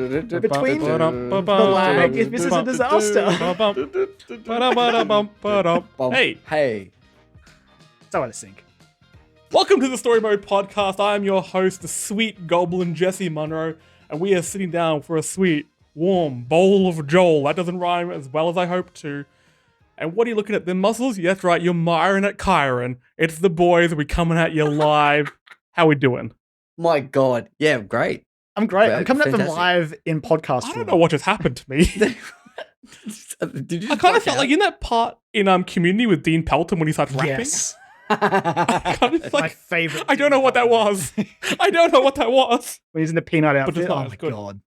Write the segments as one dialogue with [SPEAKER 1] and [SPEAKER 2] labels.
[SPEAKER 1] Between the lag, this is a disaster.
[SPEAKER 2] Hey.
[SPEAKER 1] So out of sync.
[SPEAKER 3] Welcome to the Story Mode Podcast. I am your host, the sweet goblin Jesse Munro, and we are sitting down for a sweet, warm bowl of Joel. That doesn't rhyme as well as I hoped to. And what are you looking at? The muscles? Yes, right. You're miring at Kyran. It's the boys. We're coming at you live. How we doing?
[SPEAKER 2] My God. Yeah, great.
[SPEAKER 1] I'm great.
[SPEAKER 2] Well,
[SPEAKER 1] I'm coming at them
[SPEAKER 2] fantastic.
[SPEAKER 1] live in podcast
[SPEAKER 3] I
[SPEAKER 1] form.
[SPEAKER 3] don't know what just happened to me.
[SPEAKER 2] Did you
[SPEAKER 3] I kind of felt like in that part in Community with Dean Pelton when he starts rapping.
[SPEAKER 1] Yes.
[SPEAKER 3] I kind of
[SPEAKER 1] It's my
[SPEAKER 3] like,
[SPEAKER 1] favorite.
[SPEAKER 3] I don't know what that was. I don't know what that was.
[SPEAKER 1] When he's in the peanut
[SPEAKER 3] But
[SPEAKER 1] outfit.
[SPEAKER 3] it's
[SPEAKER 1] Oh
[SPEAKER 3] not,
[SPEAKER 1] my
[SPEAKER 3] it's good.
[SPEAKER 1] God.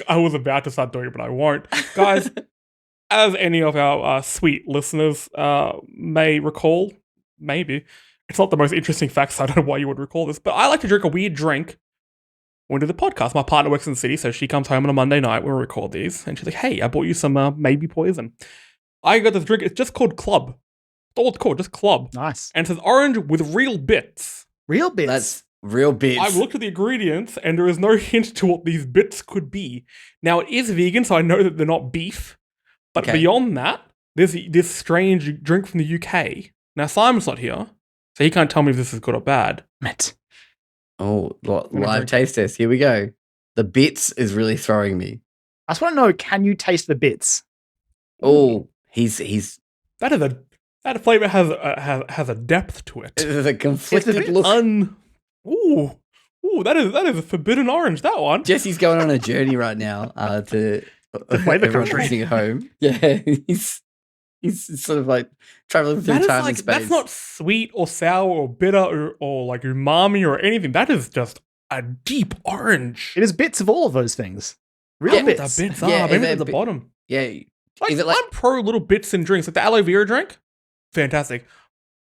[SPEAKER 3] I was about to start doing it, but I won't. Guys, as any of our sweet listeners may recall, maybe, it's not the most interesting facts, so I don't know why you would recall this, but I like to drink a weird drink when we do the podcast. My partner works in the city, so she comes home on a Monday night when we record these, and she's like, hey, I bought you some maybe poison. I got this drink, it's just called Club. That's all it's called, just Club.
[SPEAKER 1] Nice.
[SPEAKER 3] And it says orange with real bits.
[SPEAKER 1] Real bits.
[SPEAKER 2] That's real bits.
[SPEAKER 3] I've looked at the ingredients, and there is no hint to what these bits could be. Now, it is vegan, so I know that they're not beef. But
[SPEAKER 2] Okay.
[SPEAKER 3] beyond that, there's this strange drink from the UK. Now, Simon's not here, so he can't tell me if this is good or bad.
[SPEAKER 1] Met.
[SPEAKER 2] Live taste test. Here we go. The bits is really throwing me.
[SPEAKER 1] I just want to know, can you taste the bits?
[SPEAKER 2] Oh, he's
[SPEAKER 3] That flavor has a depth to it.
[SPEAKER 2] the conflicted
[SPEAKER 1] bits.
[SPEAKER 2] look.
[SPEAKER 3] Ooh, that is a forbidden orange. That one.
[SPEAKER 2] Jesse's going on a journey right now to
[SPEAKER 1] flavor
[SPEAKER 2] everyone
[SPEAKER 1] country.
[SPEAKER 2] listening at home. Yeah, he's sort of like traveling through
[SPEAKER 3] That is
[SPEAKER 2] time
[SPEAKER 3] like
[SPEAKER 2] and space.
[SPEAKER 3] that's not sweet or sour or bitter or like umami or anything. That is just a deep orange.
[SPEAKER 1] It is bits of all of those things. Real
[SPEAKER 2] Yeah,
[SPEAKER 1] bits.
[SPEAKER 3] The bits
[SPEAKER 2] Yeah,
[SPEAKER 3] are maybe
[SPEAKER 2] they're
[SPEAKER 3] at the bottom.
[SPEAKER 2] Yeah,
[SPEAKER 3] Like,
[SPEAKER 2] is it like
[SPEAKER 3] I'm pro little bits in drinks, like the aloe vera drink. Fantastic.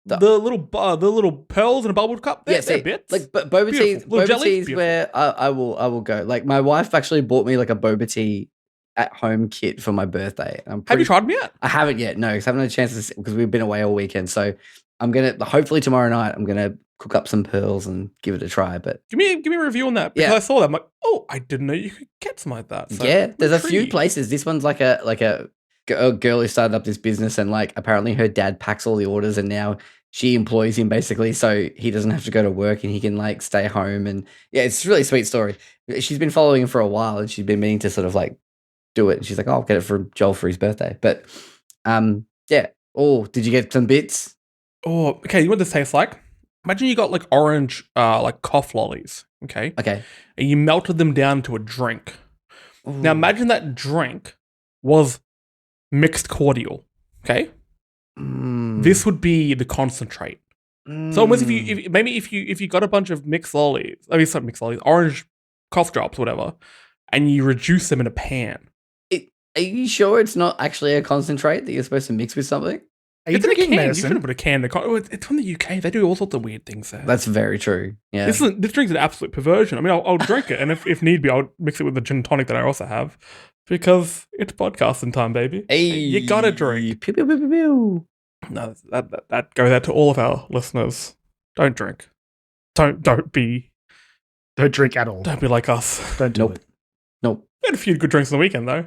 [SPEAKER 3] The little pearls in a bubble cup. They're
[SPEAKER 2] see,
[SPEAKER 3] bits.
[SPEAKER 2] like boba teas.
[SPEAKER 3] Beautiful. Little
[SPEAKER 2] Boba
[SPEAKER 3] jellies,
[SPEAKER 2] teas
[SPEAKER 3] beautiful.
[SPEAKER 2] where I will go. Like my wife actually bought me like a boba tea at home kit for my birthday.
[SPEAKER 3] Have you tried them yet?
[SPEAKER 2] I haven't yet. No, because I haven't had a chance because we've been away all weekend. So I'm gonna hopefully tomorrow night I'm gonna cook up some pearls and give it a try. But
[SPEAKER 3] Give me a review on that because
[SPEAKER 2] Yeah.
[SPEAKER 3] I saw that. I'm like, oh, I didn't know you could get some like that. So
[SPEAKER 2] yeah,
[SPEAKER 3] I'm
[SPEAKER 2] there's a few
[SPEAKER 3] intrigued.
[SPEAKER 2] places. This one's like a girl who started up this business and like apparently her dad packs all the orders and now she employs him basically so he doesn't have to go to work and he can like stay home and yeah, it's a really sweet story. She's been following him for a while and she's been meaning to sort of like do it. And she's like, oh, I'll get it for Joel for his birthday. But yeah. Oh, did you get some bits?
[SPEAKER 3] Oh, okay. You know what this tastes like? Imagine you got like orange, like cough lollies. Okay,
[SPEAKER 2] Okay.
[SPEAKER 3] and you melted them down to a drink. Now
[SPEAKER 2] Ooh.
[SPEAKER 3] imagine that drink was mixed cordial. Okay,
[SPEAKER 2] Mm.
[SPEAKER 3] this would be the concentrate. So almost
[SPEAKER 2] Mm.
[SPEAKER 3] if you got a bunch of mixed lollies, I mean, not mixed lollies, orange cough drops, whatever, and you reduce them in a pan.
[SPEAKER 2] Are you sure it's not actually a concentrate that you're supposed to mix with something?
[SPEAKER 1] Are you
[SPEAKER 3] It's in a
[SPEAKER 1] drinking
[SPEAKER 3] can. You shouldn't
[SPEAKER 1] medicine?
[SPEAKER 3] put a can. It's from the UK. They do all sorts of weird things there.
[SPEAKER 2] That's very true. Yeah.
[SPEAKER 3] This drink's an absolute perversion. I mean, I'll drink it, and if need be, I'll mix it with the gin tonic that I also have, because it's podcasting time, baby. You gotta drink.
[SPEAKER 2] Pew, pew, pew, pew, pew.
[SPEAKER 3] No, that goes out to all of our listeners. Don't drink. Don't be
[SPEAKER 1] Don't drink at all.
[SPEAKER 3] like us.
[SPEAKER 1] Don't do
[SPEAKER 2] Nope.
[SPEAKER 1] it.
[SPEAKER 2] Nope.
[SPEAKER 3] We had a few good drinks on the weekend though.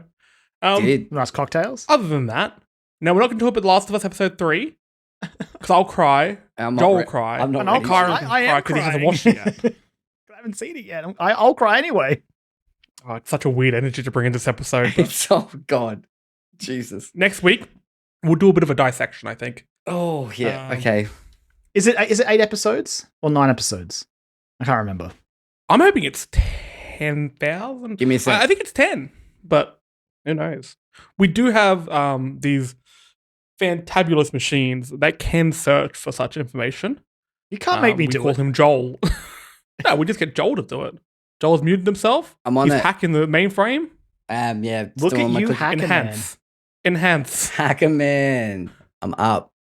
[SPEAKER 2] Did.
[SPEAKER 1] Nice cocktails.
[SPEAKER 3] Other than that, now we're not going to talk about The Last of Us episode 3 because I'll cry.
[SPEAKER 2] I'm
[SPEAKER 3] Joel
[SPEAKER 2] not
[SPEAKER 3] will cry.
[SPEAKER 2] I'm not
[SPEAKER 1] And I'll
[SPEAKER 2] ready.
[SPEAKER 1] cry.
[SPEAKER 3] Kyran can
[SPEAKER 1] I am
[SPEAKER 3] cry 'cause he hasn't watched it yet.
[SPEAKER 1] I haven't seen it yet. I'll cry anyway.
[SPEAKER 3] Oh, it's such a weird energy to bring into this episode. but
[SPEAKER 2] It's oh god. Jesus.
[SPEAKER 3] next week we'll do a bit of a dissection, I think.
[SPEAKER 2] Oh yeah.
[SPEAKER 3] Um,
[SPEAKER 2] Okay.
[SPEAKER 1] Is it 8 episodes or 9 episodes? I can't remember.
[SPEAKER 3] I'm hoping it's 10,000.
[SPEAKER 2] Give me a sec.
[SPEAKER 3] I think it's 10, but who knows? We do have these fantabulous machines that can search for such information.
[SPEAKER 1] You can't make me
[SPEAKER 3] we
[SPEAKER 1] do
[SPEAKER 3] call
[SPEAKER 1] it.
[SPEAKER 3] him Joel. No, we just get Joel to do it. Joel's muted himself.
[SPEAKER 2] I'm on
[SPEAKER 3] He's
[SPEAKER 2] it.
[SPEAKER 3] hacking the mainframe.
[SPEAKER 2] Yeah.
[SPEAKER 1] Look
[SPEAKER 2] still
[SPEAKER 1] at
[SPEAKER 2] on my
[SPEAKER 1] you,
[SPEAKER 2] click-
[SPEAKER 1] Hacker
[SPEAKER 3] Enhance. Enhance.
[SPEAKER 2] Hacker man. I'm up.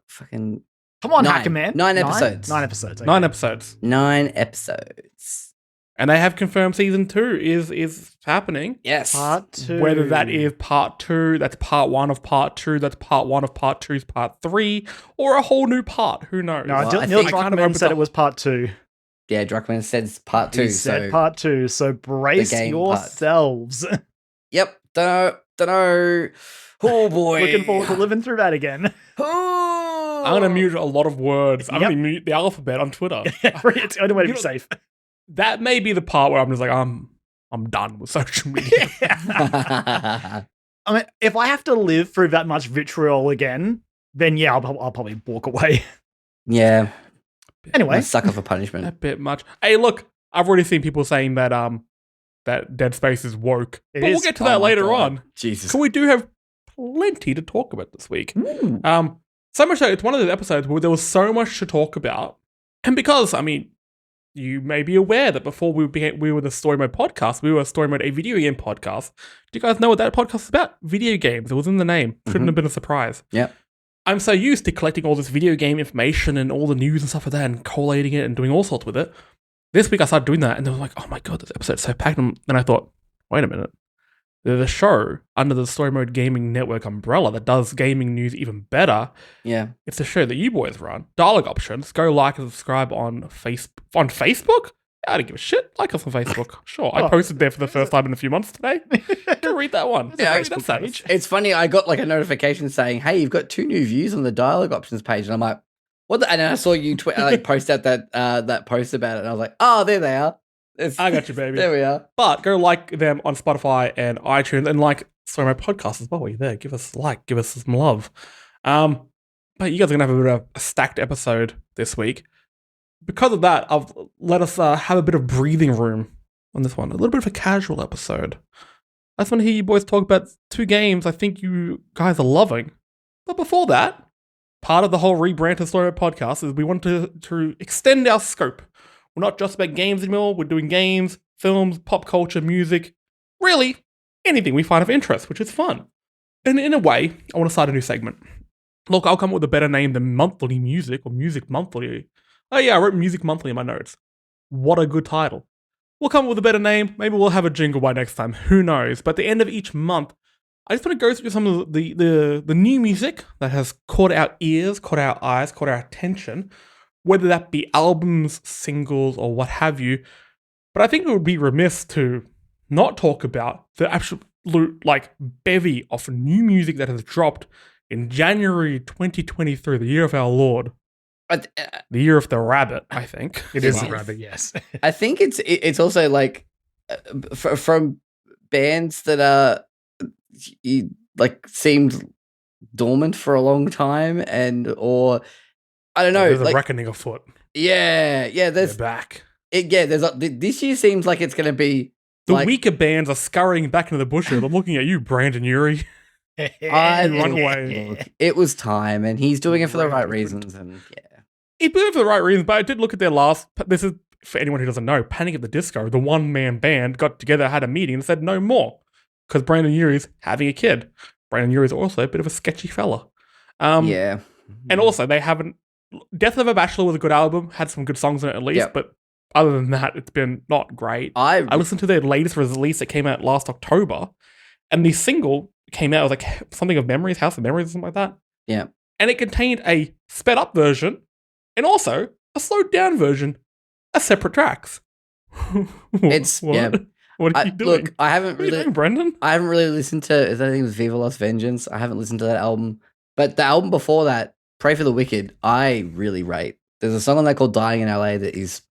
[SPEAKER 2] Fucking
[SPEAKER 1] Come on,
[SPEAKER 2] 9.
[SPEAKER 1] Hacker Man.
[SPEAKER 2] 9 episodes.
[SPEAKER 1] 9 episodes. Okay.
[SPEAKER 3] 9 episodes.
[SPEAKER 2] 9 episodes.
[SPEAKER 3] And they have confirmed season 2 is happening.
[SPEAKER 2] Yes.
[SPEAKER 1] Part 2.
[SPEAKER 3] Whether that is part 2, that's part 1 of part 2, that's part 1 of part 2's part 3, or a whole new part. Who knows?
[SPEAKER 1] No,
[SPEAKER 2] Well, I
[SPEAKER 1] Neil
[SPEAKER 2] think-
[SPEAKER 3] I kind of
[SPEAKER 1] Druckmann
[SPEAKER 3] opened
[SPEAKER 1] said
[SPEAKER 3] up-
[SPEAKER 1] it was part 2.
[SPEAKER 2] Druckmann says part 2.
[SPEAKER 1] He said
[SPEAKER 2] so
[SPEAKER 1] part 2, so brace
[SPEAKER 2] game
[SPEAKER 1] yourselves.
[SPEAKER 2] Yep. Dunno. Oh boy.
[SPEAKER 1] Looking forward to living through that again.
[SPEAKER 3] I'm going to mute a lot of words. I'm going to mute the alphabet on Twitter.
[SPEAKER 1] It's the only way to be safe.
[SPEAKER 3] That may be the part where I'm just like, I'm done with social media.
[SPEAKER 1] I mean, if I have to live through that much vitriol again, then yeah, I'll probably walk away.
[SPEAKER 2] Yeah.
[SPEAKER 1] Anyway,
[SPEAKER 2] sucker for punishment.
[SPEAKER 3] A bit much. Hey, look, I've already seen people saying that that Dead Space is woke. But we'll get to that later on.
[SPEAKER 2] Jesus.
[SPEAKER 3] So we do have plenty to talk about this week. So much so, it's one of those episodes where there was so much to talk about. And because, I mean, you may be aware that before we were the Story Mode podcast, we were Story Mode, a video game podcast. Do you guys know what that podcast is about? Video games. It was in the name. Shouldn't have been a surprise.
[SPEAKER 2] Yeah.
[SPEAKER 3] I'm so used to collecting all this video game information and all the news and stuff like that and collating it and doing all sorts with it. This week I started doing that and they were like, oh my god, this episode's so packed. And then I thought, wait a minute. There's a show under the Story Mode Gaming Network umbrella that does gaming news even better.
[SPEAKER 2] Yeah.
[SPEAKER 3] It's a show that you boys run. Dialogue Options. Go like and subscribe on Facebook? I don't give a shit. Like us on Facebook. Sure. I posted there for the first time in a few months today. Go read that one.
[SPEAKER 2] Yeah,
[SPEAKER 3] That's page.
[SPEAKER 2] It's funny. I got like a notification saying, hey, you've got 2 new views on the Dialogue Options page. And I'm like, what? And then I saw you post out that post about it. And I was like, oh, there they are.
[SPEAKER 3] I got you, baby.
[SPEAKER 2] There we are.
[SPEAKER 3] But go like them on Spotify and iTunes and like Story Mode Podcast as well. While you're there, give us a like, give us some love. But you guys are going to have a bit of a stacked episode this week. Because of that, I've let us have a bit of breathing room on this one. A little bit of a casual episode. I just want to hear you boys talk about 2 games I think you guys are loving. But before that, part of the whole rebrand to Story Mode Podcast is we want to extend our scope. We're not just about games anymore. We're doing games, films, pop culture, music, really anything we find of interest, which is fun. And in a way, I want to start a new segment. Look, I'll come up with a better name than Monthly Music or Music Monthly. Oh yeah, I wrote Music Monthly in my notes. What a good title. We'll come up with a better name. Maybe we'll have a jingle by next time. Who knows? But at the end of each month, I just want to go through some of the new music that has caught our ears, caught our eyes, caught our attention, whether that be albums, singles, or what have you. But I think it would be remiss to not talk about the absolute bevy of new music that has dropped in January 2023, the year of our Lord. The year of the rabbit, I think.
[SPEAKER 1] It is the rabbit, yes.
[SPEAKER 2] I think it's also like from bands that are seemed dormant for a long time, or I don't know.
[SPEAKER 3] There's a reckoning afoot.
[SPEAKER 2] Yeah.
[SPEAKER 3] They're back.
[SPEAKER 2] This year seems like it's going to be
[SPEAKER 3] the weaker bands are scurrying back into the bushes. I'm looking at you, Brandon Urie. Run away.
[SPEAKER 2] Look, it was time, and he's doing it for the right reasons, and yeah.
[SPEAKER 3] He did it for the right reasons, but I did look at their last. This is for anyone who doesn't know. Panic at the Disco, the one-man band, got together, had a meeting, and said no more because Brandon Urie's having a kid. Brandon Urie's also a bit of a sketchy fella.
[SPEAKER 2] Yeah,
[SPEAKER 3] and also they haven't. Death of a Bachelor was a good album, had some good songs in it at least, but other than that, it's been not great. I listened to their latest release that came out last October, and the single came out with something of Memories, House of Memories, or something like that.
[SPEAKER 2] Yeah,
[SPEAKER 3] and it contained a sped up version. And also a slowed down version, as separate tracks.
[SPEAKER 2] It's
[SPEAKER 3] what? What are you doing?
[SPEAKER 2] Look, I haven't really,
[SPEAKER 3] doing, Brendan.
[SPEAKER 2] I haven't really listened to. I think it was Viva Las Vengeance. I haven't listened to that album, but the album before that, Pray for the Wicked, I really rate. There's a song on there called "Dying in LA" that is,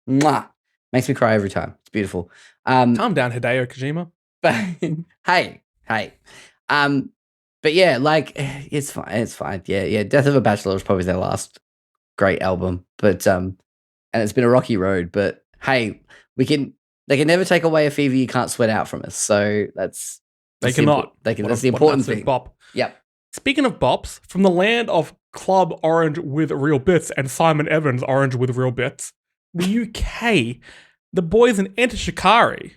[SPEAKER 2] makes me cry every time. It's beautiful.
[SPEAKER 3] Calm down, Hideo Kojima.
[SPEAKER 2] But hey. But yeah, it's fine. It's fine. Yeah. Death of a Bachelor was probably their last great album, but and it's been a rocky road, but hey, they can never take away a fever you can't sweat out from us, so that's
[SPEAKER 3] they cannot
[SPEAKER 2] that's the important thing.
[SPEAKER 3] Bop.
[SPEAKER 2] Yep.
[SPEAKER 3] Speaking of bops, from the land of Club Orange with Real Bits and Simon Evans Orange with Real Bits, the UK, the boys in Enter Shikari,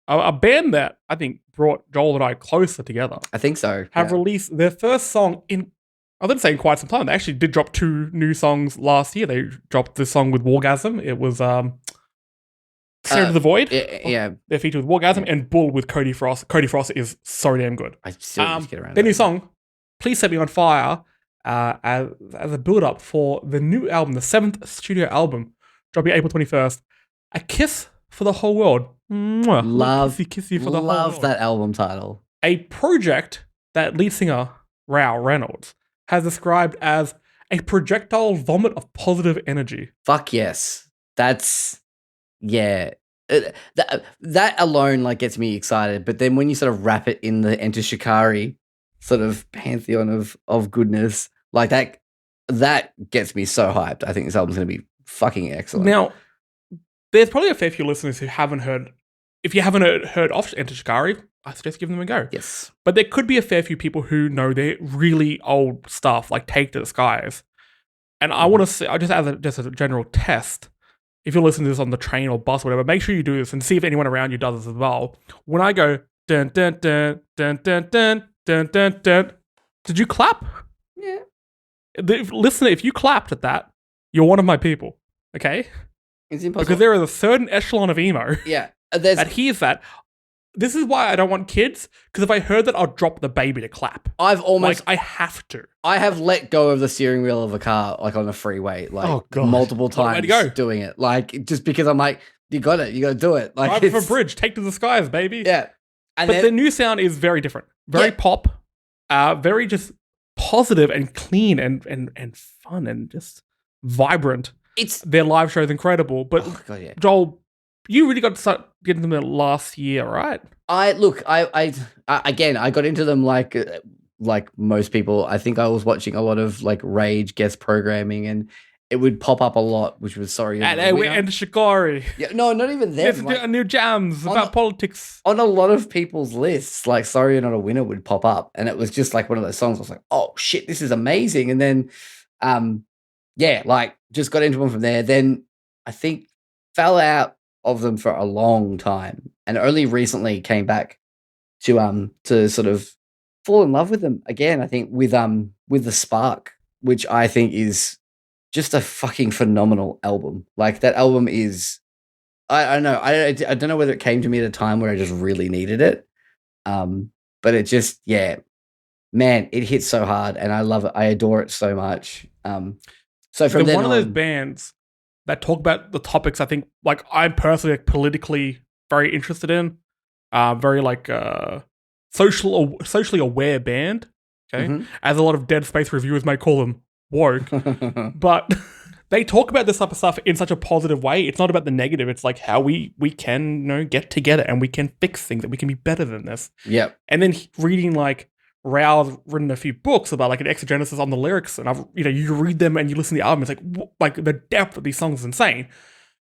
[SPEAKER 3] a band that I think brought Joel and I closer together,
[SPEAKER 2] I think so,
[SPEAKER 3] have released their first song in, I didn't say in quite some time. They actually did drop 2 new songs last year. They dropped this song with Wargasm. It was Stare into the Void.
[SPEAKER 2] Yeah.
[SPEAKER 3] They're featured with Wargasm and Bull with Cody Frost. Cody Frost is so damn good.
[SPEAKER 2] I still need to get around
[SPEAKER 3] their new song, Please Set Me On Fire, as a build-up for the new album, the 7th studio album dropping April 21st. A Kiss for the Whole World. Mwah.
[SPEAKER 2] Love,
[SPEAKER 3] Kissy for the whole
[SPEAKER 2] love
[SPEAKER 3] world.
[SPEAKER 2] that album title.
[SPEAKER 3] A project that lead singer Rao Reynolds has described as a projectile vomit of positive energy.
[SPEAKER 2] Fuck yes. That's, yeah. That alone like gets me excited. But then when you sort of wrap it in the Enter Shikari sort of pantheon of goodness, like that gets me so hyped. I think this album's going to be fucking excellent.
[SPEAKER 3] Now, there's probably a fair few listeners who haven't heard. If you haven't heard of Enter Shikari, I suggest giving them a go.
[SPEAKER 2] Yes.
[SPEAKER 3] But there could be a fair few people who know their really old stuff, like Take to the Skies. And I want to say, just as a general test, if you're listening to this on the train or bus or whatever, make sure you do this and see if anyone around you does this as well. When I go dun dun dun dun dun dun dun dun dun, did you clap?
[SPEAKER 2] Yeah.
[SPEAKER 3] Listener, if you clapped at that, you're one of my people. Okay?
[SPEAKER 2] It's impossible.
[SPEAKER 3] Because there is a certain echelon of emo
[SPEAKER 2] Yeah.
[SPEAKER 3] that hears that. This is why I don't want kids, because if I heard that, I'll drop the baby to clap.
[SPEAKER 2] I've almost...
[SPEAKER 3] I have to.
[SPEAKER 2] I have let go of the steering wheel of a car, like on a freeway, like
[SPEAKER 1] Oh, God.
[SPEAKER 2] multiple
[SPEAKER 3] What a way
[SPEAKER 2] times
[SPEAKER 3] to go.
[SPEAKER 2] doing it. Like, just because I'm like, you got to do it. Like,
[SPEAKER 3] Drive for a bridge, Take to the Skies, baby.
[SPEAKER 2] Yeah. And
[SPEAKER 3] But
[SPEAKER 2] then,
[SPEAKER 3] the new sound is very different. Very
[SPEAKER 2] Yeah.
[SPEAKER 3] pop, very just positive and clean and fun and just vibrant.
[SPEAKER 2] it's...
[SPEAKER 3] Their live show is incredible. But
[SPEAKER 2] Oh, God, yeah.
[SPEAKER 3] Joel, you really got to start getting them last year, right?
[SPEAKER 2] I again, I got into them like most people. I think I was watching a lot of like Rage guest programming, and it would pop up a lot, which was sorry.
[SPEAKER 3] And Shikari.
[SPEAKER 2] Yeah, no, not even them.
[SPEAKER 3] There's
[SPEAKER 2] Like,
[SPEAKER 3] new jams
[SPEAKER 2] on
[SPEAKER 3] about
[SPEAKER 2] the-
[SPEAKER 3] politics.
[SPEAKER 2] on a lot of people's lists, like "Sorry You're Not a Winner" would pop up, and it was just like one of those songs. I was like, "Oh shit, this is amazing!" And then, yeah, like just got into them from there. Then I think fell out of them for a long time, and only recently came back to sort of fall in love with them again. I think with The Spark, which I think is just a fucking phenomenal album. Like that album is, I don't know, I don't know whether it came to me at a time where I just really needed it, but it just, yeah, man, it hits so hard, and I love it. I adore it so much. So from
[SPEAKER 3] They're
[SPEAKER 2] then
[SPEAKER 3] one of those
[SPEAKER 2] on-
[SPEAKER 3] bands that talk about the topics I think, like, I'm personally like, politically very interested in. Very like socially aware band. Okay,
[SPEAKER 2] Mhm.
[SPEAKER 3] as a lot of Dead Space reviewers may call them woke, but they talk about this type of stuff in such a positive way. It's not about the negative. It's like how we can get together and we can fix things, and we can be better than this.
[SPEAKER 2] Yep.
[SPEAKER 3] And then reading like Rao's written a few books about like an exegesis on the lyrics, and you read them and you listen to the album. It's like the depth of these songs is insane.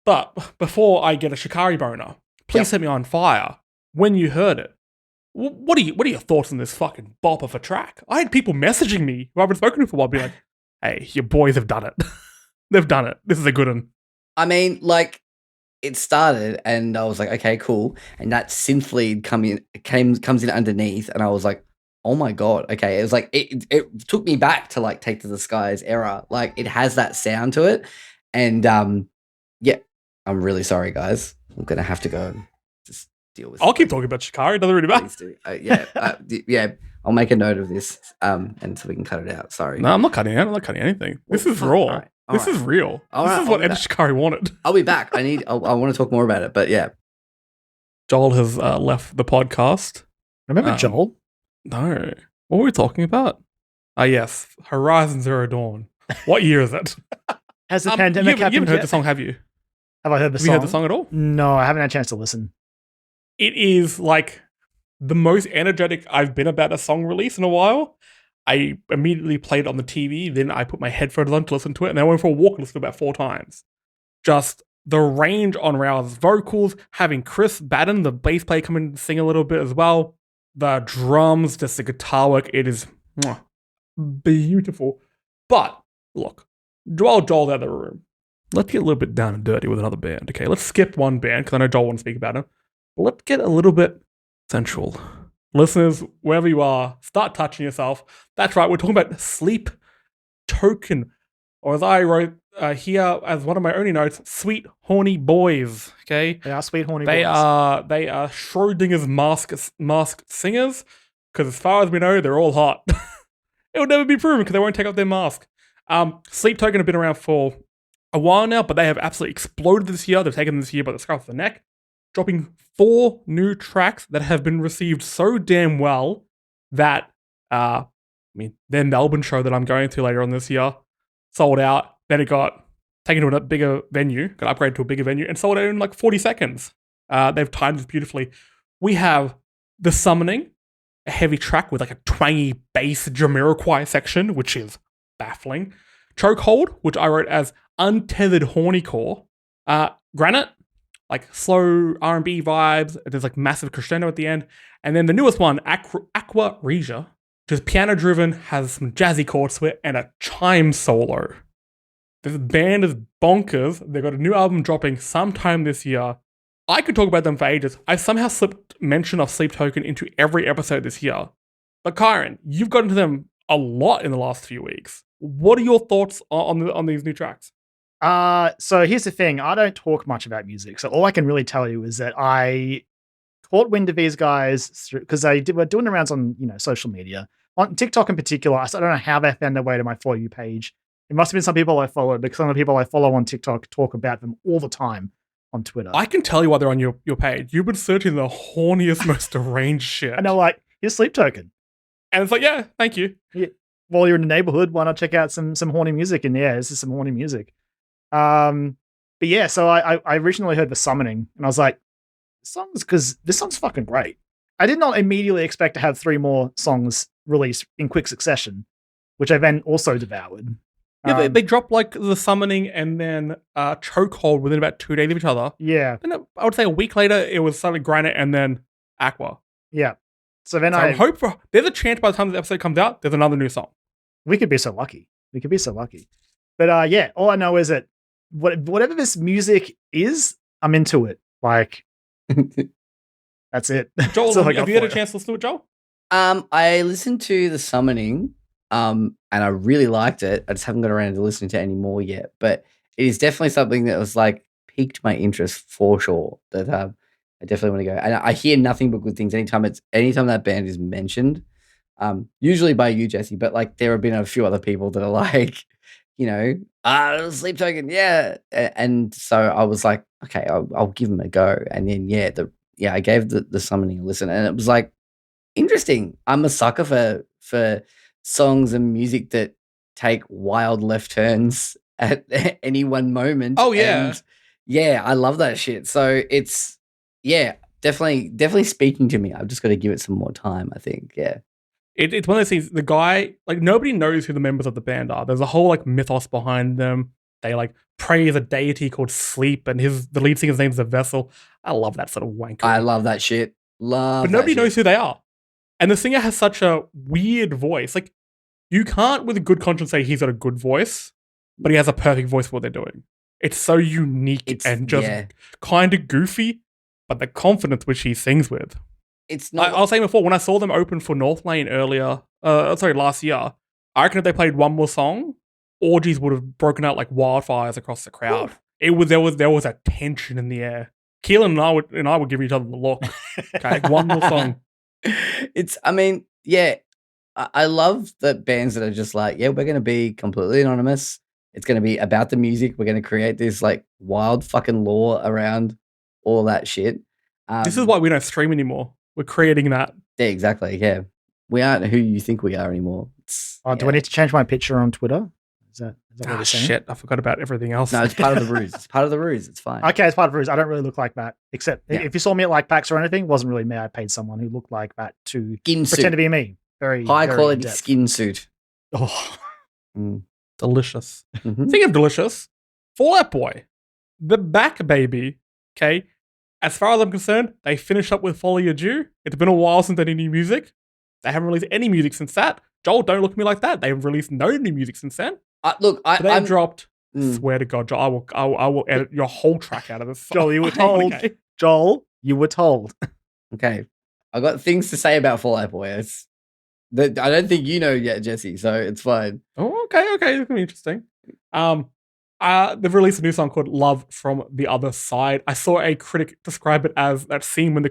[SPEAKER 3] But before I get a Shikari boner, please
[SPEAKER 2] Yep.
[SPEAKER 3] set me on fire. When you heard it, what are your thoughts on this fucking bop of a track? I had people messaging me who I haven't spoken to for a while, being like, "Hey, your boys have done it. They've done it. This is a good one."
[SPEAKER 2] I mean, like, it started, and I was like, okay, cool. And that synth lead comes in underneath, and I was like, oh my god, okay. It was like it took me back to like Take to the Skies era. Like, it has that sound to it, and yeah, I'm really sorry, guys. I'm gonna have to go and just deal with.
[SPEAKER 3] I'll keep talking about Shikari. It doesn't really matter.
[SPEAKER 2] Please do. Yeah. I'll make a note of this, and so we can cut it out. Sorry.
[SPEAKER 3] No, I'm not cutting it. I'm not cutting anything. This is
[SPEAKER 2] Fuck,
[SPEAKER 3] raw.
[SPEAKER 2] alright,
[SPEAKER 3] This
[SPEAKER 2] alright.
[SPEAKER 3] is real.
[SPEAKER 2] All
[SPEAKER 3] This
[SPEAKER 2] right,
[SPEAKER 3] is what
[SPEAKER 2] I'll be
[SPEAKER 3] Ed
[SPEAKER 2] back.
[SPEAKER 3] Shikari wanted.
[SPEAKER 2] I'll be back. I want to talk more about it, but yeah.
[SPEAKER 3] Joel has left the podcast.
[SPEAKER 1] Remember Joel?
[SPEAKER 3] No. What were we talking about? Yes. Horizon Zero Dawn. What year is it?
[SPEAKER 1] Has the
[SPEAKER 3] You
[SPEAKER 1] pandemic
[SPEAKER 3] haven't
[SPEAKER 1] happened
[SPEAKER 3] heard
[SPEAKER 1] yet?
[SPEAKER 3] the song, have you?
[SPEAKER 1] Have I heard the
[SPEAKER 3] Have
[SPEAKER 1] song?
[SPEAKER 3] you heard the song at all?
[SPEAKER 1] No, I haven't had a chance to listen.
[SPEAKER 3] It is like the most energetic I've been about a song release in a while. I immediately played it on the TV, then I put my headphones on to listen to it, and I went for a walk and listened to it about 4 times. Just the range on Rao's vocals, having Chris Batten, the bass player, come in and sing a little bit as well. The drums, just the guitar work, it is beautiful. But look, Joel's out of the room. Let's get a little bit down and dirty with another band, okay? Let's skip one band, because I know Joel wants to speak about it. But let's get a little bit sensual. Listeners, wherever you are, start touching yourself. That's right, we're talking about Sleep Token. Or as I wrote here as one of my only notes, Sweet Horny Boys, okay?
[SPEAKER 1] They are sweet horny
[SPEAKER 3] They
[SPEAKER 1] boys.
[SPEAKER 3] are Schrodinger's masked singers, because as far as we know, they're all hot. It will never be proven because they won't take off their mask. Sleep Token have been around for a while now, but they have absolutely exploded this year. They've taken this year by the scruff of the neck, dropping 4 new tracks that have been received so damn well that, their Melbourne show that I'm going to later on this year sold out. Then it got taken to a bigger venue, got upgraded to a bigger venue, and sold out in like 40 seconds. They've timed this beautifully. We have The Summoning, a heavy track with like a twangy bass Jamiroquai section, which is baffling. Chokehold, which I wrote as untethered hornycore. Granite, like slow R&B vibes. There's like massive crescendo at the end. And then the newest one, Aqua Regia, which is piano driven, has some jazzy chords to it, and a chime solo. This band is bonkers. They've got a new album dropping sometime this year. I could talk about them for ages. I somehow slipped mention of Sleep Token into every episode this year. But Kyran, you've gotten to them a lot in the last few weeks. What are your thoughts on these new tracks?
[SPEAKER 1] So here's the thing. I don't talk much about music. So all I can really tell you is that I caught wind of these guys because were doing the rounds on, social media. On TikTok in particular, I don't know how they found their way to my For You page. It must have been some people I followed because some of the people I follow on TikTok talk about them all the time on Twitter.
[SPEAKER 3] I can tell you why they're on your page. You've been searching the horniest, most deranged shit.
[SPEAKER 1] And they're like, here's Sleep Token.
[SPEAKER 3] And it's like, yeah, thank you.
[SPEAKER 1] Yeah. While you're in the neighborhood, why not check out some horny music? And yeah, this is some horny music. But yeah, so I originally heard The Summoning and I was like, this song's fucking great. I did not immediately expect to have 3 more songs released in quick succession, which I then also devoured.
[SPEAKER 3] Yeah, they dropped like The Summoning and then Chokehold within about 2 days of each other.
[SPEAKER 1] Yeah.
[SPEAKER 3] And I would say a week later, it was suddenly Granite and then Aqua.
[SPEAKER 1] Yeah. So then
[SPEAKER 3] I hope there's a chance by the time the episode comes out, there's another new song.
[SPEAKER 1] We could be so lucky. But yeah, all I know is that whatever this music is, I'm into it. Like, that's it.
[SPEAKER 3] Joel,
[SPEAKER 1] That's
[SPEAKER 3] have you had a chance to listen to it, Joel?
[SPEAKER 2] I listened to The Summoning, and I really liked it. I just haven't got around to listening to any more yet. But it is definitely something that was like piqued my interest for sure. That I definitely want to go. And I hear nothing but good things anytime that band is mentioned. Usually by you, Jesse, but like there have been a few other people that are like, Sleep Token, yeah. And so I was like, okay, I'll give them a go. And then I gave the Summoning a listen, and it was like interesting. I'm a sucker for songs and music that take wild left turns at any one moment.
[SPEAKER 3] Oh yeah.
[SPEAKER 2] And yeah, I love that shit. So it's definitely speaking to me. I've just got to give it some more time, I think. Yeah.
[SPEAKER 3] It's one of those things, the guy, like nobody knows who the members of the band are. There's a whole like mythos behind them. They like praise a deity called Sleep, and the lead singer's name is The Vessel. I love that sort of wanker.
[SPEAKER 2] I love that shit.
[SPEAKER 3] But nobody knows who they are. And the singer has such a weird voice. Like, you can't with a good conscience say he's got a good voice, but he has a perfect voice for what they're doing. It's so unique and just kind of goofy, but the confidence which he sings with.
[SPEAKER 2] It's not.
[SPEAKER 3] I was saying before, when I saw them open for North Lane last year, I reckon if they played one more song, orgies would have broken out like wildfires across the crowd. Ooh. There was a tension in the air. Keelan and I would give each other the look. Okay, one more song.
[SPEAKER 2] I love the bands that are just like, we're going to be completely anonymous. It's going to be about the music. We're going to create this like wild fucking lore around all that shit.
[SPEAKER 3] This is why we don't stream anymore. We're creating that.
[SPEAKER 2] Yeah, exactly. Yeah. We aren't who you think we are anymore.
[SPEAKER 1] Do I need to change my picture on Twitter? Is that what you're saying?
[SPEAKER 3] Shit, I forgot about everything else.
[SPEAKER 2] No, it's part of the ruse. It's part of the ruse. It's fine.
[SPEAKER 1] Okay, it's part of the ruse. I don't really look like that. Except if you saw me at like PAX or anything, it wasn't really me. I paid someone who looked like that to pretend to be me. Very
[SPEAKER 2] high
[SPEAKER 1] very
[SPEAKER 2] quality
[SPEAKER 1] in-depth.
[SPEAKER 2] skin suit.
[SPEAKER 1] Oh,
[SPEAKER 3] delicious.
[SPEAKER 2] Mm-hmm.
[SPEAKER 3] Speaking of delicious, Fall Out Boy, the back baby. Okay, as far as I'm concerned, they finished up with Follow Your Due. It's been a while since they did new music. They haven't released any music since that. Joel, don't look at me like that. They've released no new music since then.
[SPEAKER 2] I'm
[SPEAKER 3] dropped. Swear to God, Joel, I will edit your whole track out of this.
[SPEAKER 1] Joel, you were told.
[SPEAKER 3] Okay.
[SPEAKER 1] Joel, you were told.
[SPEAKER 2] Okay, I got things to say about Fall Out Boy. I don't think you know yet, Jesse. So it's fine.
[SPEAKER 3] Oh, okay, it's gonna be interesting. They've released a new song called "Love from the Other Side." I saw a critic describe it as that scene when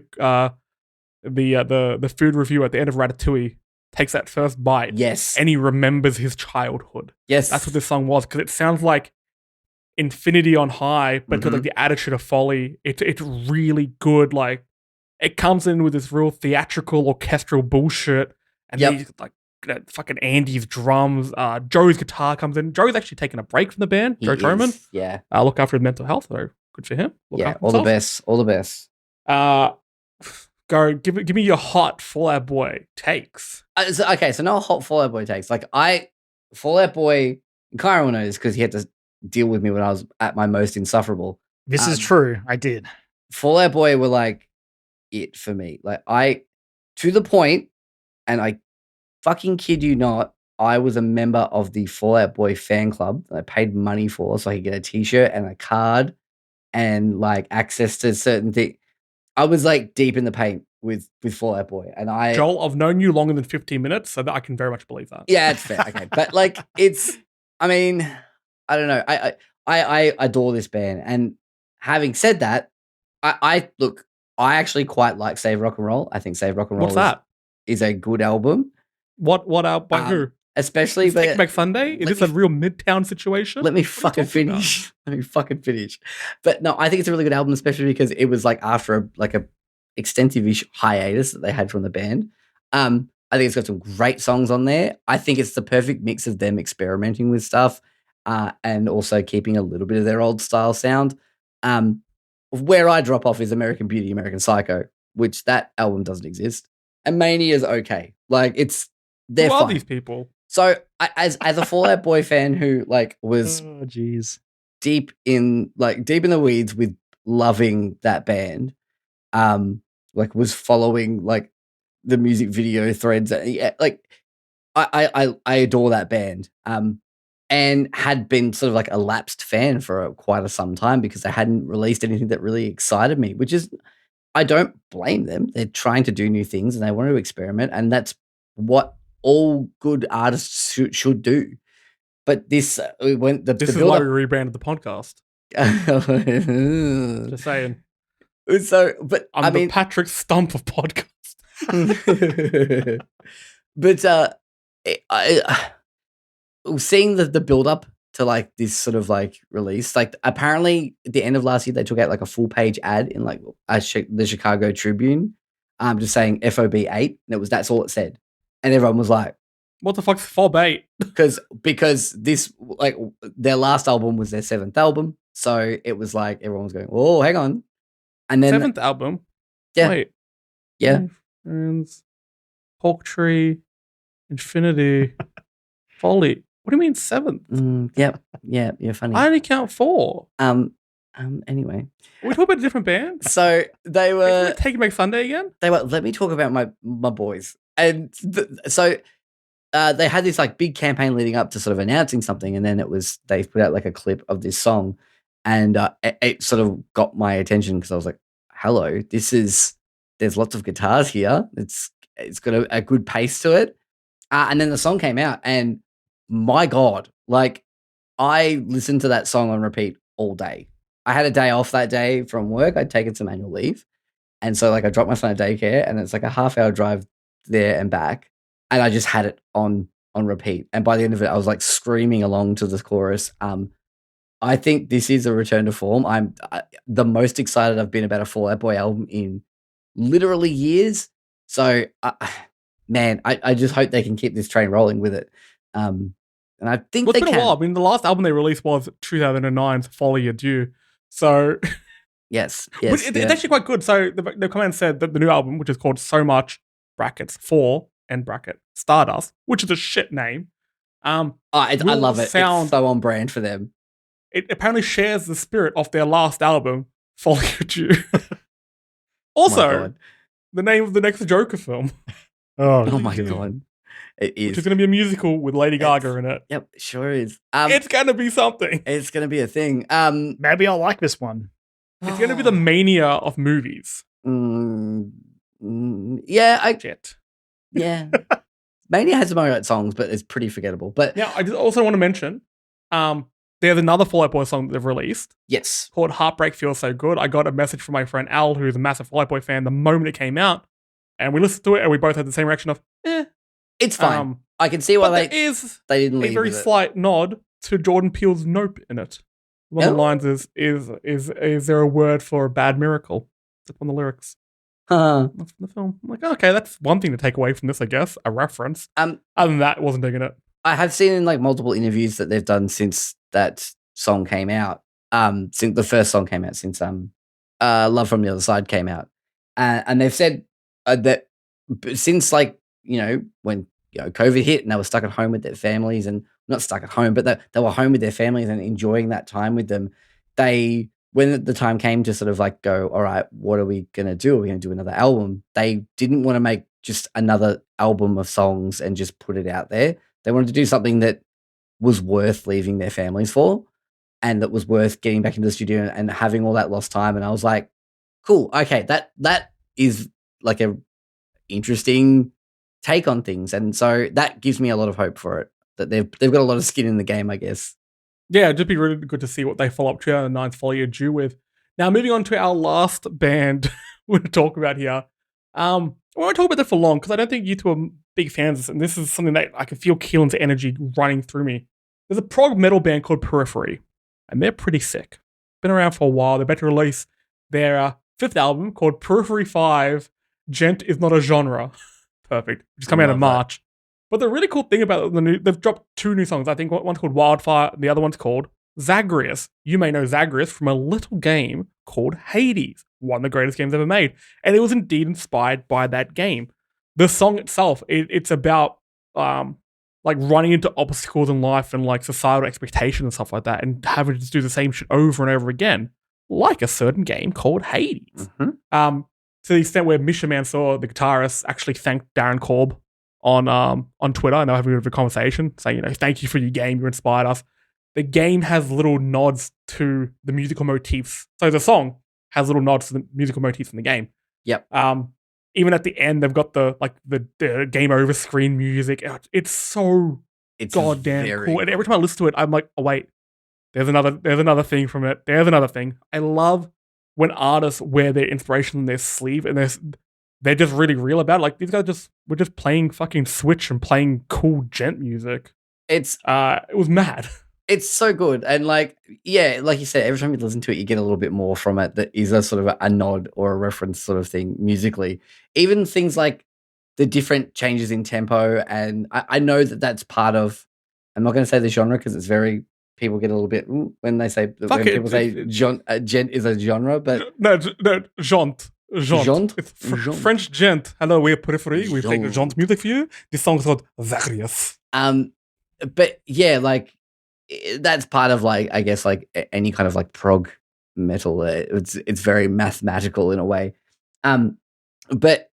[SPEAKER 3] the food review at the end of Ratatouille takes that first bite.
[SPEAKER 2] Yes,
[SPEAKER 3] and he remembers his childhood.
[SPEAKER 2] Yes,
[SPEAKER 3] that's what this song was, because it sounds like infinity on high, but to
[SPEAKER 2] Mm-hmm.
[SPEAKER 3] like the attitude of folly. It's really good. Like it comes in with this real theatrical orchestral bullshit, and
[SPEAKER 2] Yep.
[SPEAKER 3] these like fucking Andy's drums. Joe's guitar comes in. Joe's actually taking a break from the band.
[SPEAKER 2] He
[SPEAKER 3] Joe Troman.
[SPEAKER 2] is. Yeah.
[SPEAKER 3] Look after his mental health, though. Good for him. Look
[SPEAKER 2] Yeah.
[SPEAKER 3] after
[SPEAKER 2] All the
[SPEAKER 3] himself.
[SPEAKER 2] best. All the best.
[SPEAKER 3] Go give me your hot Fall Out Boy takes.
[SPEAKER 2] So no hot Fall Out Boy takes. Like Fall Out Boy, Kyran knows because he had to deal with me when I was at my most insufferable.
[SPEAKER 1] This is true. I did.
[SPEAKER 2] Fall Out Boy were like it for me. Like to the point, and I fucking kid you not, I was a member of the Fall Out Boy fan club that I paid money for so I could get a t-shirt and a card and like access to certain things. I was like deep in the paint with Fall Out Boy, and
[SPEAKER 3] Joel, I've known you longer than 15 minutes, so that I can very much believe that.
[SPEAKER 2] Yeah, it's fair. Okay, but like I mean, I don't know. I adore this band, and having said that, I actually quite like Save Rock and Roll. I think Save Rock and Roll is a good album.
[SPEAKER 3] What out by who?
[SPEAKER 2] Especially
[SPEAKER 3] Is Take Back Sunday? Is this a real Midtown situation?
[SPEAKER 2] Let me fucking finish. Let me fucking finish. But no, I think it's a really good album, especially because it was like after a extensive-ish hiatus that they had from the band. I think it's got some great songs on there. I think it's the perfect mix of them experimenting with stuff and also keeping a little bit of their old style sound. Where I drop off is American Beauty, American Psycho, which that album doesn't exist. And Mania is okay. Like they're
[SPEAKER 3] Who are
[SPEAKER 2] fine.
[SPEAKER 3] these people?
[SPEAKER 2] So as a Fall Out Boy fan who like was deep in the weeds with loving that band, like was following like the music video threads, like I adore that band, and had been sort of like a lapsed fan for quite some time because they hadn't released anything that really excited me, which is, I don't blame them. They're trying to do new things and they want to experiment, and that's what all good artists should do. But this is
[SPEAKER 3] why we rebranded the podcast. Just saying.
[SPEAKER 2] So, but
[SPEAKER 3] I'm the Patrick Stump of podcast.
[SPEAKER 2] But seeing the build up to like this sort of like release, like apparently at the end of last year they took out like a full page ad in like the Chicago Tribune, just saying FOB8, and that's all it said. And everyone was like,
[SPEAKER 3] what the fuck's FOB8?
[SPEAKER 2] Because this, like, their last album was their 7th album. So it was like, everyone was going, oh, hang on. And then
[SPEAKER 3] 7th album?
[SPEAKER 2] Yeah.
[SPEAKER 3] Wait.
[SPEAKER 2] Yeah.
[SPEAKER 3] Friends, Hawk Tree, Infinity, Folly. What do you mean 7th?
[SPEAKER 2] Yeah, you're funny.
[SPEAKER 3] I only count 4.
[SPEAKER 2] Anyway.
[SPEAKER 3] Are we talking about a different band?
[SPEAKER 2] So they were
[SPEAKER 3] Taking Back Sunday again?
[SPEAKER 2] Let me talk about my boys. And so they had this like big campaign leading up to sort of announcing something, and then they put out like a clip of this song, and it sort of got my attention because I was like, hello, there's lots of guitars here. It's got a good pace to it. And then the song came out, and my God, like I listened to that song on repeat all day. I had a day off that day from work. I'd taken some annual leave. And so like I dropped my son at daycare, and it's like a half-hour drive there and back. And I just had it on repeat. And by the end of it, I was like screaming along to the chorus. I think this is a return to form. I'm the most excited I've been about a Fall Out Boy album in literally years. So, man, I just hope they can keep this train rolling with it. And I think
[SPEAKER 3] it's
[SPEAKER 2] they
[SPEAKER 3] been
[SPEAKER 2] can.
[SPEAKER 3] a while. I mean, the last album they released was 2009's Folly Adieu. So,
[SPEAKER 2] yes.
[SPEAKER 3] It's actually quite good. So the comment said that the new album, which is called So Much brackets 4 end bracket Stardust, which is a shit name.
[SPEAKER 2] I love it. It's so on brand for them.
[SPEAKER 3] It apparently shares the spirit of their last album, Folly Adieu. Also, the name of the next Joker film.
[SPEAKER 2] Oh my God. It is.
[SPEAKER 3] Which is going to be a musical with Lady Gaga in it.
[SPEAKER 2] Yep, sure is.
[SPEAKER 3] It's going to be something.
[SPEAKER 2] It's going to be a thing.
[SPEAKER 1] Maybe I'll like this one.
[SPEAKER 3] It's going to be the mania of movies.
[SPEAKER 2] Yeah, yeah. Mania has some alright songs, but it's pretty forgettable. But
[SPEAKER 3] yeah, I just also want to mention, there's another Fall Out Boy song that they've released.
[SPEAKER 2] Yes.
[SPEAKER 3] Called Heartbreak Feels So Good. I got a message from my friend Al, who's a massive Fall Out Boy fan, the moment it came out. And we listened to it, and we both had the same reaction of,
[SPEAKER 2] it's fine. I can see why
[SPEAKER 3] they didn't leave
[SPEAKER 2] a very
[SPEAKER 3] slight nod to Jordan Peele's Nope in it. One of the lines is there a word for a bad miracle? That's one of the lyrics.
[SPEAKER 2] Huh.
[SPEAKER 3] That's from the film. I'm like, okay, that's one thing to take away from this, I guess. A reference. Other than that, wasn't digging it.
[SPEAKER 2] I have seen in like multiple interviews that they've done since that song came out. Since the first song came out, since Love from the Other Side came out, and they've said that since like when COVID hit and they were stuck at home with their families, and not stuck at home, but they were home with their families and enjoying that time with them. When the time came to sort of like go, all right, what are we gonna do? Are we gonna do another album? They didn't want to make just another album of songs and just put it out there. They wanted to do something that was worth leaving their families for, and that was worth getting back into the studio and having all that lost time. And I was like, cool, okay, that is like a interesting take on things, and so that gives me a lot of hope for it. That they've got a lot of skin in the game, I guess.
[SPEAKER 3] Yeah, it'd just be really good to see what they follow up 2009's Folly Due with. Now, moving on to our last band we're going to talk about here. I won't talk about that for long because I don't think you two are big fans, and this is something that I can feel Keelan's energy running through me. There's a prog metal band called Periphery, and they're pretty sick. Been around for a while. They're about to release their fifth album called Periphery 5, Gent is Not a Genre. Perfect. Which is coming out in March. But the really cool thing about they've dropped 2 new songs. I think one's called Wildfire, and the other one's called Zagreus. You may know Zagreus from a little game called Hades, one of the greatest games ever made. And it was indeed inspired by that game. The song itself, it's about like running into obstacles in life and like societal expectations and stuff like that, and having to just do the same shit over and over again, like a certain game called Hades.
[SPEAKER 2] Mm-hmm.
[SPEAKER 3] To the extent where Misha Mansour, the guitarist, actually thanked Darren Korb on Twitter, and they were having a bit of a conversation saying, thank you for your game, you inspired us. The game has little nods to the musical motifs. So the song has little nods to the musical motifs in the game.
[SPEAKER 2] Yep.
[SPEAKER 3] Even at the end, they've got the game over screen music. It's so goddamn cool. And every time I listen to it, I'm like, oh wait, there's another thing from it. There's another thing. I love when artists wear their inspiration on their sleeve, and they're just really real about it. Like these guys were just playing fucking Switch and playing cool gent music. It was mad.
[SPEAKER 2] It's so good. And like you said, every time you listen to it, you get a little bit more from it that is a sort of a nod or a reference sort of thing musically. Even things like the different changes in tempo. And I know that that's part of, I'm not going to say the genre because it's very, people get a little bit when they say, people say gent is a genre, but.
[SPEAKER 3] No, jaunt. Jaunt. It's French gent. Hello, we're Periphery. We've taken jaunt music for you. This song's called Zagreus.
[SPEAKER 2] But yeah, like that's part of like, I guess like any kind of like prog metal. It's very mathematical in a way. But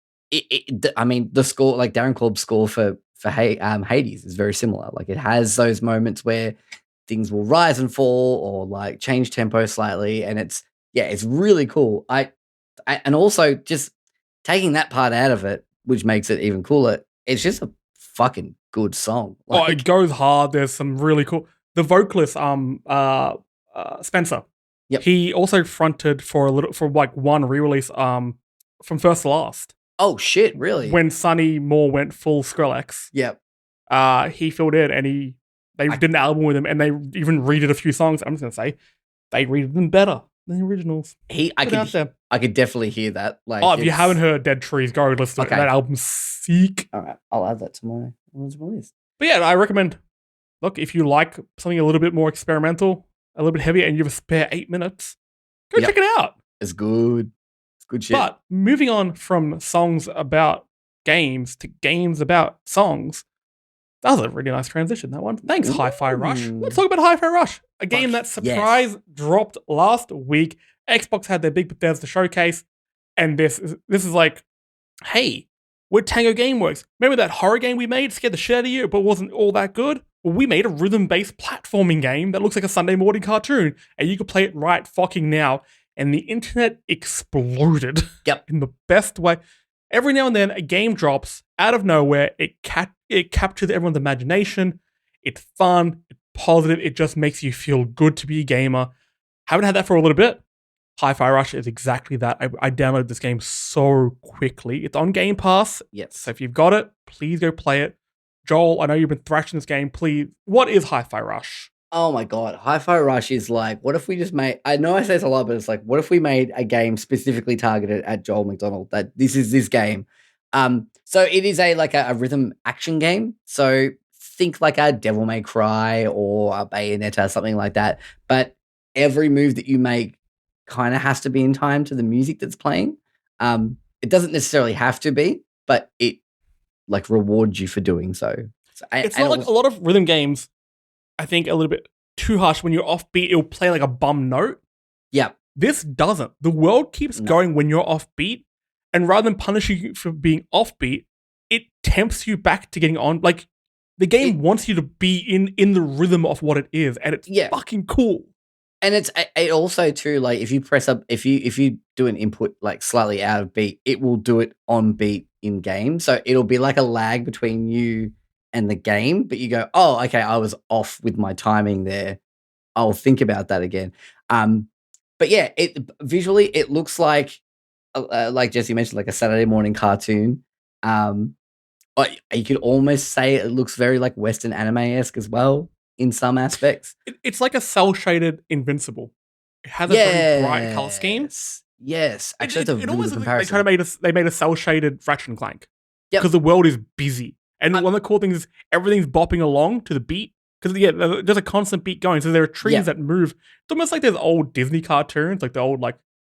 [SPEAKER 2] I mean, the score, like Darren Korb's score for Hades is very similar. Like it has those moments where things will rise and fall or like change tempo slightly, and it's really cool. And also just taking that part out of it, which makes it even cooler. It's just a fucking good song.
[SPEAKER 3] Like, it goes hard. There's some really cool. The vocalist, Spencer.
[SPEAKER 2] Yep.
[SPEAKER 3] He also fronted for one re-release, from First to Last.
[SPEAKER 2] Oh shit! Really?
[SPEAKER 3] When Sonny Moore went full Skrillex.
[SPEAKER 2] Yep.
[SPEAKER 3] He filled in, and they did an album with him, and they even redid a few songs. I'm just gonna say they redid them better than the originals.
[SPEAKER 2] I could definitely hear that. Like,
[SPEAKER 3] if you haven't heard Dead Trees, go listen to it. That album's sick.
[SPEAKER 2] All right, I'll add that to my list.
[SPEAKER 3] But yeah, I recommend. Look, if you like something a little bit more experimental, a little bit heavier, and you have a spare 8 minutes, go check it out.
[SPEAKER 2] It's good. It's good shit.
[SPEAKER 3] But moving on from songs about games to games about songs, that was a really nice transition, that one. Thanks, Hi-Fi Rush. Let's talk about Hi-Fi Rush, a game that surprise dropped last week. Xbox had their big Bethesda showcase, and this is like, hey, we're Tango Gameworks. Remember that horror game we made? Scared the shit out of you, but wasn't all that good? Well, we made a rhythm-based platforming game that looks like a Sunday morning cartoon, and you can play it right fucking now. And the internet exploded.
[SPEAKER 2] Yep.
[SPEAKER 3] In the best way. Every now and then, a game drops out of nowhere. It captures everyone's imagination. It's fun. It's positive. It just makes you feel good to be a gamer. Haven't had that for a little bit. Hi-Fi Rush is exactly that. I downloaded this game so quickly. It's on Game Pass.
[SPEAKER 2] Yes.
[SPEAKER 3] So if you've got it, please go play it. Joel, I know you've been thrashing this game. Please, what is Hi-Fi Rush?
[SPEAKER 2] Oh my god, Hi-Fi Rush is like, what if we just made? I know I say this a lot, but it's like, what if we made a game specifically targeted at Joel McDonald? That this is this game. So it is a rhythm action game. So think like a Devil May Cry or a Bayonetta, something like that. But every move that you make kind of has to be in time to the music that's playing. It doesn't necessarily have to be, but it like rewards you for doing so.
[SPEAKER 3] It's not like a lot of rhythm games. I think a little bit too harsh. When you're offbeat, it'll play like a bum note.
[SPEAKER 2] Yeah.
[SPEAKER 3] This doesn't. The world keeps going when you're offbeat, and rather than punishing you for being offbeat, it tempts you back to getting on. Like the game wants you to be in the rhythm of what it is, and it's fucking cool.
[SPEAKER 2] And it also too, like if you press up, if you do an input like slightly out of beat, it will do it on beat in game. So it'll be like a lag between you and the game, but you go, oh, okay, I was off with my timing there. I'll think about that again. But yeah, it visually it looks like Jesse mentioned, like a Saturday morning cartoon. You could almost say it looks very like Western anime-esque as well in some aspects.
[SPEAKER 3] It's like a cell shaded Invincible. It has a very bright color scheme.
[SPEAKER 2] Yes, actually, that's a really good comparison.
[SPEAKER 3] They made a cell shaded Ratchet and Clank because the world is busy, and one of the cool things is everything's bopping along to the beat because there's a constant beat going. So there are trees that move. It's almost like there's old Disney cartoons, like the old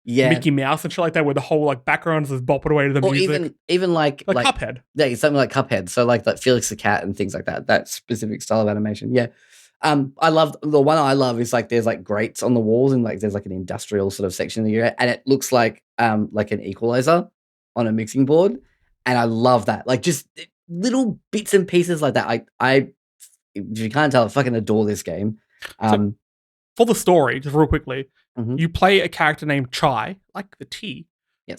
[SPEAKER 3] Mickey Mouse and shit like that, where the whole like background is bopping away to the music.
[SPEAKER 2] Or even like
[SPEAKER 3] Cuphead.
[SPEAKER 2] Yeah, something like Cuphead. So like Felix the Cat and things like that. That specific style of animation. Yeah. I love the one I love is like there's like grates on the walls and like there's like an industrial sort of section that you're at, and it looks like an equalizer on a mixing board, and I love that. Like just little bits and pieces like that. I if you can't tell, I fucking adore this game.
[SPEAKER 3] So for the story, just real quickly, you play a character named Chai, like the tea,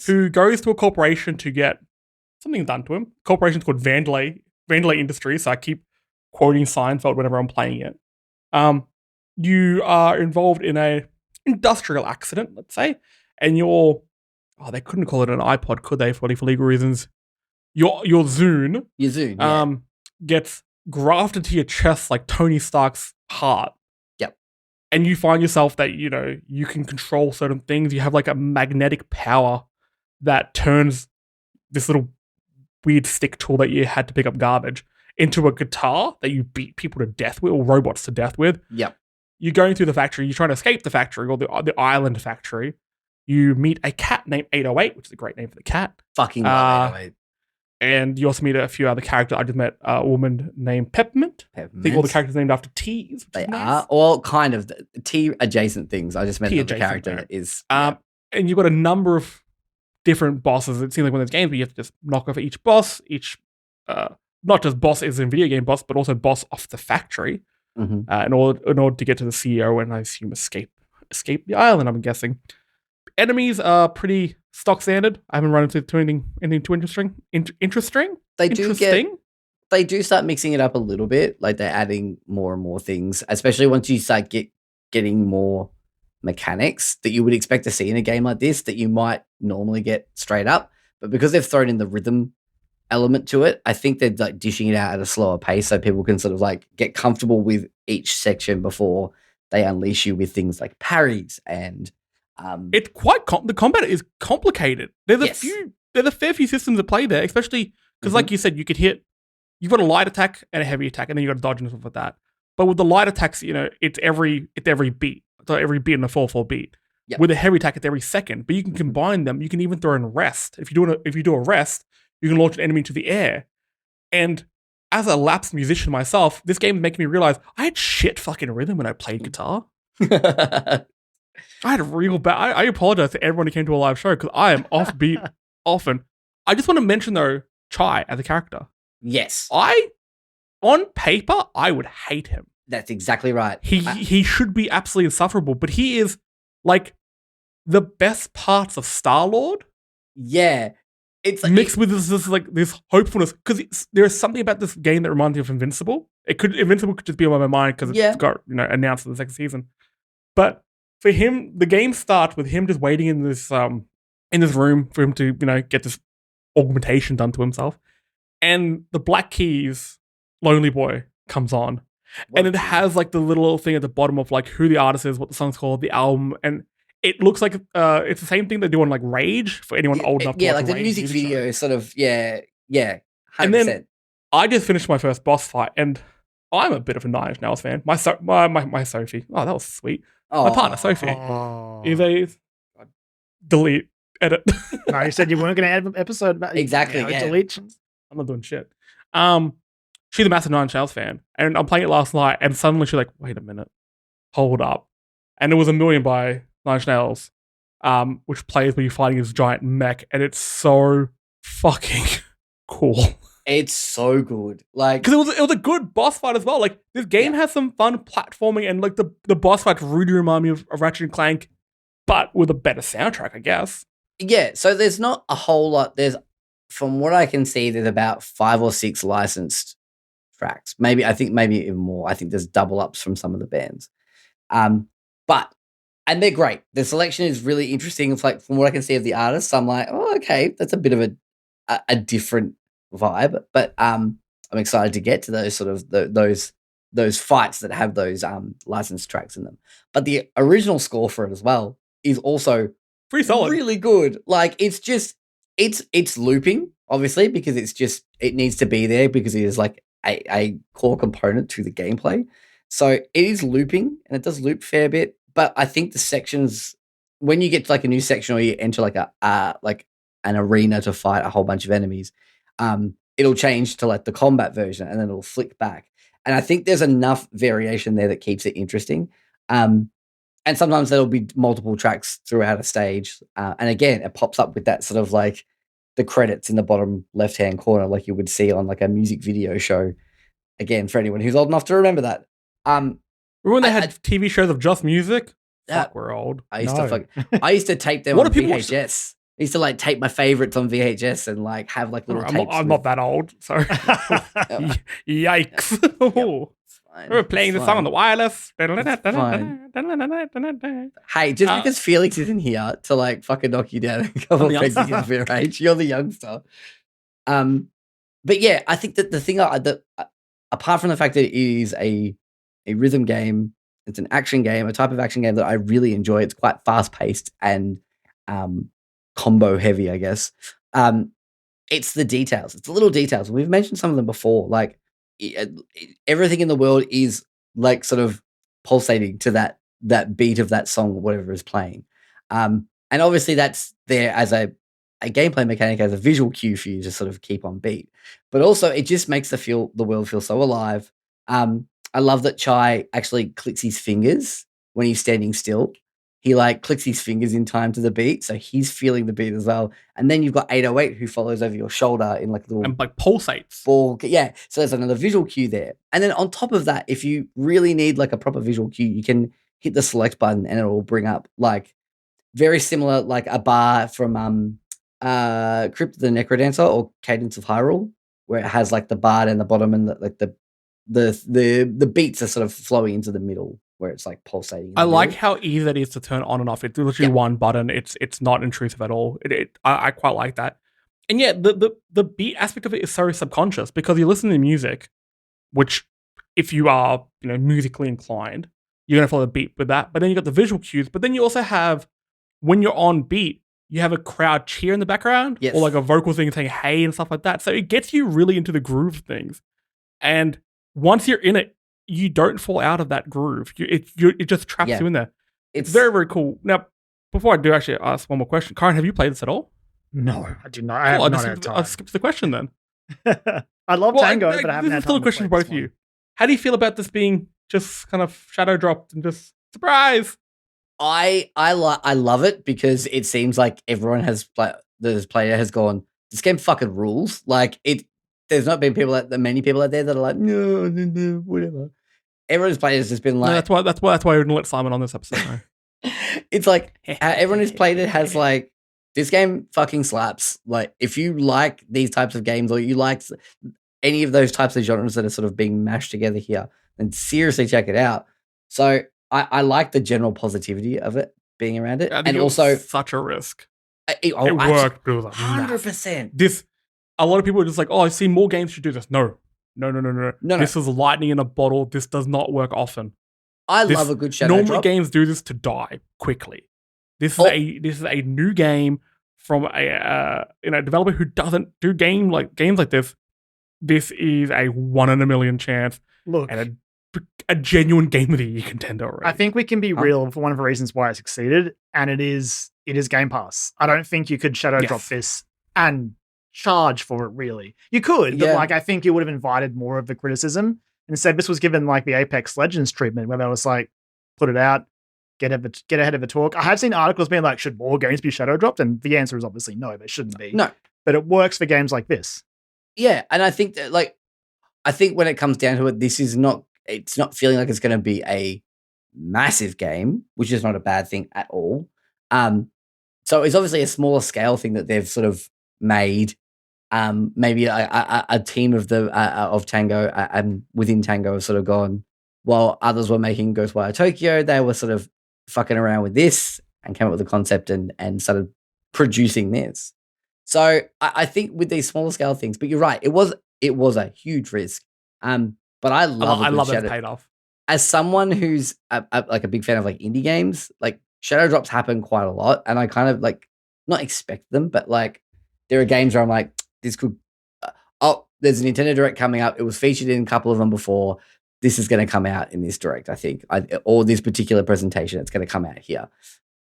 [SPEAKER 3] who goes to a corporation to get something done to him. Corporation's called Vandalay Industries. So I keep quoting Seinfeld whenever I'm playing it. You are involved in a industrial accident, let's say, and they couldn't call it an iPod, could they, for legal reasons? Your Zune, gets grafted to your chest like Tony Stark's heart.
[SPEAKER 2] Yep.
[SPEAKER 3] And you find yourself that, you can control certain things. You have like a magnetic power that turns this little weird stick tool that you had to pick up garbage into a guitar that you beat people to death with, or robots to death with.
[SPEAKER 2] Yep.
[SPEAKER 3] You're going through the factory. You're trying to escape the factory, or the island factory. You meet a cat named 808, which is a great name for the cat.
[SPEAKER 2] Fucking love 808.
[SPEAKER 3] And you also meet a few other characters. I just met a woman named Peppermint. I think all the characters are named after teas.
[SPEAKER 2] They are. Well, kind of. Tea adjacent things. I just met another character is...
[SPEAKER 3] And you've got a number of different bosses. It seems like one of those games where you have to just knock off each boss, not just boss is in video game boss, but also boss off the factory in order to get to the CEO and I assume escape the island, I'm guessing. Enemies are pretty stock standard. I haven't run into anything too interesting.
[SPEAKER 2] They do start mixing it up a little bit. Like they're adding more and more things, especially once you start getting more mechanics that you would expect to see in a game like this that you might normally get straight up. But because they've thrown in the rhythm element to it, I think they're like dishing it out at a slower pace so people can sort of like get comfortable with each section before they unleash you with things like parries and
[SPEAKER 3] it's quite the combat is complicated. There's a fair few systems at play there, especially because like you said, you've got a light attack and a heavy attack, and then you got to dodge and stuff like that. But with the light attacks, it's every beat. So every beat in a 4/4 beat. Yep. With a heavy attack, it's every second. But you can combine them. You can even throw in rest. If you do a rest, you can launch an enemy into the air. And as a lapsed musician myself, this game is making me realize I had shit fucking rhythm when I played guitar. I had a real bad... I apologize to everyone who came to a live show because I am offbeat often. I just want to mention, though, Chai as a character.
[SPEAKER 2] Yes.
[SPEAKER 3] On paper, I would hate him.
[SPEAKER 2] That's exactly right.
[SPEAKER 3] He should be absolutely insufferable, but he is like the best parts of Star-Lord.
[SPEAKER 2] Yeah. It's like,
[SPEAKER 3] mixed with this hopefulness, because there is something about this game that reminds me of Invincible. Invincible could just be on my mind because it's got announced for the second season. But for him, the game starts with him just waiting in this room for him to get this augmentation done to himself, and the Black Keys Lonely Boy comes on, And it has like the little thing at the bottom of like who the artist is, what the song's called, the album, and it looks like it's the same thing they do on like Rage for anyone old enough to watch
[SPEAKER 2] like the
[SPEAKER 3] Rage
[SPEAKER 2] music video
[SPEAKER 3] show.
[SPEAKER 2] is sort of 100%.
[SPEAKER 3] And then I just finished my first boss fight, and I'm a bit of a Nine Inch Nails fan. My Sophie, oh, that was sweet. My partner Sophie is a delete edit.
[SPEAKER 1] No, you said you weren't going to add an episode about
[SPEAKER 2] Exactly,
[SPEAKER 1] delete.
[SPEAKER 3] I'm not doing shit. She's a massive Nine Inch Nails fan, and I'm playing it last night, and suddenly she's like, "Wait a minute, hold up!" And it was A Million by Nine Inch Nails, which plays when you're fighting this giant mech, and it's so fucking cool.
[SPEAKER 2] It's so good, like
[SPEAKER 3] because it was a good boss fight as well. Like this game has some fun platforming, and like the boss fights really remind me of Ratchet and Clank, but with a better soundtrack, I guess.
[SPEAKER 2] Yeah, so there's not a whole lot. From what I can see, there's about 5 or 6 licensed tracks. Maybe even more. I think there's double ups from some of the bands. And they're great. The selection is really interesting. It's like from what I can see of the artists, I'm like, oh, okay, that's a bit of a different vibe. But I'm excited to get to those sort of those fights that have those licensed tracks in them. But the original score for it as well is also
[SPEAKER 3] pretty solid,
[SPEAKER 2] really good. Like it's looping, obviously, because it needs to be there because it is like a core component to the gameplay. So it is looping, and it does loop a fair bit. But I think the sections, when you get to like a new section or you enter like an arena to fight a whole bunch of enemies, it'll change to like the combat version, and then it'll flick back. And I think there's enough variation there that keeps it interesting. And sometimes there'll be multiple tracks throughout a stage. And again, it pops up with that sort of like the credits in the bottom left-hand corner, like you would see on like a music video show. Again, for anyone who's old enough to remember that.
[SPEAKER 3] Remember when they had TV shows of just music? Fuck, we're old.
[SPEAKER 2] I used to tape them on VHS. I used to like tape my favorites on VHS and like have like little tapes.
[SPEAKER 3] I'm not that old, so yikes. We're playing the song on the wireless.
[SPEAKER 2] Hey, just because Felix isn't here to like fucking knock you down a couple of pegs of your age, you're the youngster. But yeah, I think that the thing that apart from the fact that it is a rhythm game, it's an action game, a type of action game that I really enjoy. It's quite fast paced and combo heavy, I guess. It's the details. It's the little details. We've mentioned some of them before. Like everything in the world is like sort of pulsating to that beat of that song or whatever is playing. And obviously that's there as a gameplay mechanic, as a visual cue for you to sort of keep on beat. But also it just makes the world feel so alive. I love that Chai actually clicks his fingers when he's standing still. He like clicks his fingers in time to the beat, so he's feeling the beat as well. And then you've got 808 who follows over your shoulder in like little
[SPEAKER 3] and like pulsates.
[SPEAKER 2] Yeah, so there's another visual cue there. And then on top of that, if you really need like a proper visual cue, you can hit the select button and it will bring up like very similar, like a bar from Crypt of the Necrodancer or Cadence of Hyrule, where it has like the bar and the bottom and the beats are sort of flowing into the middle, where it's like pulsating.
[SPEAKER 3] I like how easy it is to turn on and off. It's literally one button. It's not intrusive at all. I quite like that. And yeah, the beat aspect of it is so subconscious because you listen to music, which if you are musically inclined, you're gonna follow the beat with that. But then you got the visual cues. But then you also have, when you're on beat, you have a crowd cheer in the background, or like a vocal thing saying "hey" and stuff like that. So it gets you really into the groove of things. And once you're in it, you don't fall out of that groove. It just traps you in there. It's very, very cool. Now, before I do actually ask one more question, Kyran, have you played this at all?
[SPEAKER 1] No, I do not. I have not had time.
[SPEAKER 3] I'll skip the question then.
[SPEAKER 1] I love Tango, but I haven't had time.
[SPEAKER 3] This is still a question for both of you. How do you feel about this being just kind of shadow dropped and just surprise?
[SPEAKER 2] I love it because it seems like everyone the player has gone, this game fucking rules. Like there's not been many people out there that are like, no, whatever. Everyone's played has just been like,
[SPEAKER 3] no, that's why we didn't let Simon on this episode.
[SPEAKER 2] It's like everyone who's played it has like, this game fucking slaps. Like if you like these types of games or you like any of those types of genres that are sort of being mashed together here, then seriously check it out. So I like the general positivity of it being around it, and also
[SPEAKER 3] such a risk.
[SPEAKER 2] It
[SPEAKER 3] worked.
[SPEAKER 2] 100%.
[SPEAKER 3] A lot of people are just like, oh, I see more games should do this. No, No.
[SPEAKER 2] No.
[SPEAKER 3] This is lightning in a bottle. This does not work often.
[SPEAKER 2] I
[SPEAKER 3] This-
[SPEAKER 2] love a good shadow
[SPEAKER 3] Normally
[SPEAKER 2] drop.
[SPEAKER 3] games do this to die quickly. This is a new game from a developer who doesn't do games like this. This is a 1 in a million chance
[SPEAKER 1] Look,
[SPEAKER 3] and a genuine game of the year contender already.
[SPEAKER 1] I think we can be real for one of the reasons why it succeeded, and it is Game Pass. I don't think you could shadow drop this and charge for it, really. You could, but like I think you would have invited more of the criticism. Instead, this was given like the Apex Legends treatment, where they was like, put it out, get ahead of the talk. I have seen articles being like, should more games be shadow dropped? And the answer is obviously no, they shouldn't be.
[SPEAKER 2] No.
[SPEAKER 1] But it works for games like this.
[SPEAKER 2] Yeah, and I think that I think when it comes down to it, it's not feeling like it's going to be a massive game, which is not a bad thing at all. So it's obviously a smaller scale thing that they've sort of made. Maybe a team of Tango within Tango have sort of gone, while others were making Ghostwire Tokyo, they were sort of fucking around with this and came up with a concept and started producing this. So I think with these smaller scale things, but you're right, it was a huge risk. But I love
[SPEAKER 3] it paid off.
[SPEAKER 2] As someone who's like a big fan of like indie games, like shadow drops happen quite a lot, and I kind of like not expect them, but like there are games where I'm like, this could. There's a Nintendo Direct coming up. It was featured in a couple of them before. This is going to come out in this Direct, I think, or this particular presentation. It's going to come out here.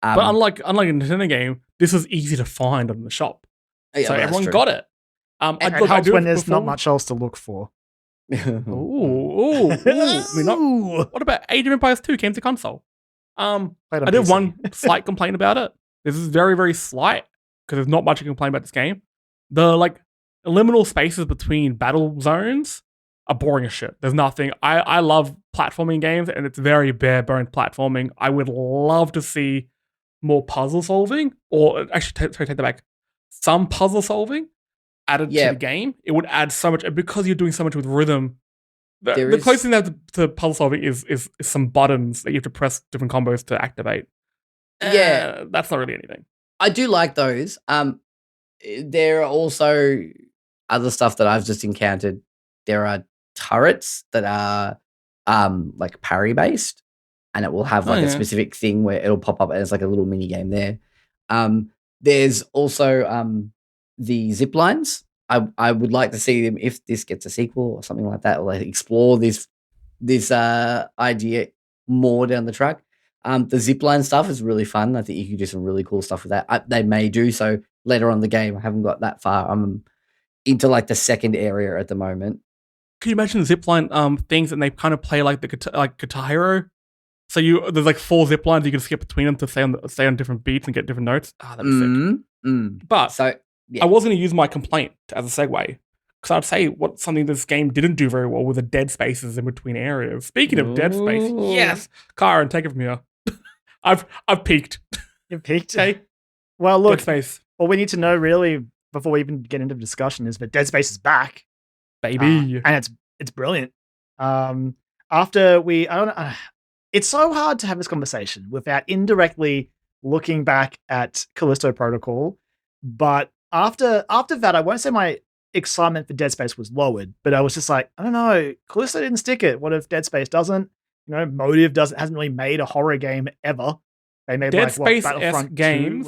[SPEAKER 3] But unlike a Nintendo game, this is easy to find in the shop, so everyone got it.
[SPEAKER 1] It helps when there's not much else to look for.
[SPEAKER 3] Ooh. What about Age of Empires 2 came to console? I did one slight complaint about it. This is very, very slight because there's not much to complain about this game. The like liminal spaces between battle zones are boring as shit. There's nothing. I love platforming games, and it's very bare bones platforming. I would love to see more puzzle solving, or actually, take that back. Some puzzle solving added to the game. It would add so much, because you're doing so much with rhythm. The closest thing to puzzle solving is some buttons that you have to press different combos to activate. That's not really anything.
[SPEAKER 2] I do like those. There are also other stuff that I've just encountered. There are turrets that are like parry based, and it will have like a specific thing where it'll pop up and it's like a little mini game there. There's also the zip lines. I would like to see them, if this gets a sequel or something like that, or like explore this idea more down the track. The zipline stuff is really fun. I think you can do some really cool stuff with that. They may do so later on in the game. I haven't got that far. I'm into like the second area at the moment.
[SPEAKER 3] Can you imagine the zipline things, and they kind of play like Guitar Hero? So there's like 4 zip lines you can skip between them to stay on different beats and get different notes. That'd be sick. But
[SPEAKER 2] so
[SPEAKER 3] I was going to use my complaint as a segue, because I'd say something this game didn't do very well with the dead spaces in between areas. Speaking of dead space, yes, Kyran, take it from here. I've peaked.
[SPEAKER 1] You've peaked?
[SPEAKER 3] Okay.
[SPEAKER 1] Well, look,
[SPEAKER 3] Dead Space.
[SPEAKER 1] all we need to know really before we even get into the discussion is that Dead Space is back.
[SPEAKER 3] Baby.
[SPEAKER 1] And it's brilliant. It's so hard to have this conversation without indirectly looking back at Callisto Protocol, but after that, I won't say my excitement for Dead Space was lowered, but I was just like, I don't know, Callisto didn't stick it. What if Dead Space doesn't? Motive hasn't really made a horror game ever. They made
[SPEAKER 3] Dead Space-esque games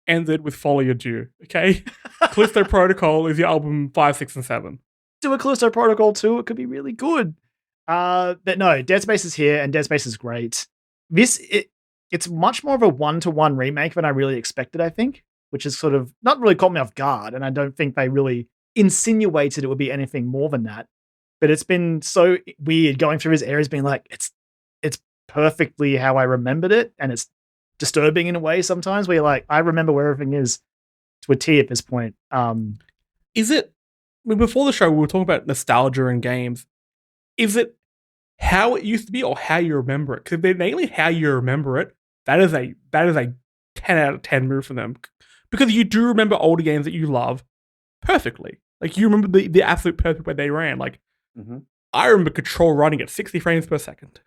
[SPEAKER 3] ended with Folly Adieu, okay? Callisto Protocol is your album 5, 6, and 7.
[SPEAKER 1] Do a Callisto Protocol 2, it could be really good. But no, Dead Space is here, and Dead Space is great. It's much more of a one-to-one remake than I really expected, I think, which is sort of not really caught me off guard, and I don't think they really insinuated it would be anything more than that. But it's been so weird going through his areas, being like, it's perfectly how I remembered it, and it's disturbing in a way sometimes, where you're like, I remember where everything is to a T at this point.
[SPEAKER 3] Is it, before the show, we were talking about nostalgia in games. Is it how it used to be or how you remember it? Because if they're mainly how you remember it, that is a 10 out of 10 move for them. Because you do remember older games that you love perfectly. Like, you remember the absolute perfect way they ran. Like, I remember Control running at 60 frames per second.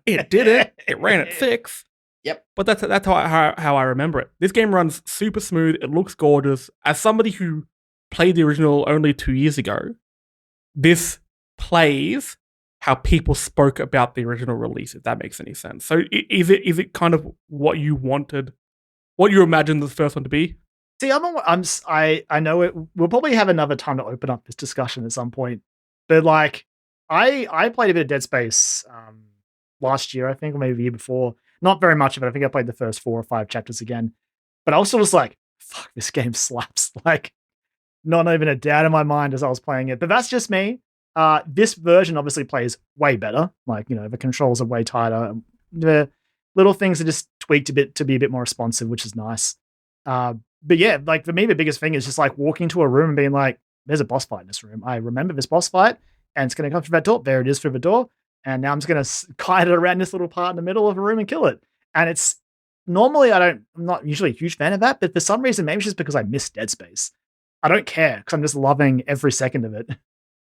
[SPEAKER 3] It did it. It ran at 6.
[SPEAKER 2] Yep.
[SPEAKER 3] But that's how I remember it. This game runs super smooth. It looks gorgeous. As somebody who played the original only 2 years ago, this plays how people spoke about the original release, if that makes any sense. So is it kind of what you wanted, what you imagined the first one to be?
[SPEAKER 1] See, I know it. We'll probably have another time to open up this discussion at some point, but like, I played a bit of Dead Space last year, I think, or maybe the year before. Not very much of it. I think I played the first 4 or 5 chapters again, but I was sort of like, "Fuck, this game slaps!" Like, not even a doubt in my mind as I was playing it. But that's just me. This version obviously plays way better. Like, the controls are way tighter. The little things are just tweaked a bit to be a bit more responsive, which is nice. But yeah, like for me, the biggest thing is just like walking to a room and being like, there's a boss fight in this room. I remember this boss fight and it's going to come through that door. There it is through the door. And now I'm just going to kite it around this little part in the middle of a room and kill it. And it's normally, I'm not usually a huge fan of that, but for some reason, maybe it's just because I miss Dead Space. I don't care because I'm just loving every second of it.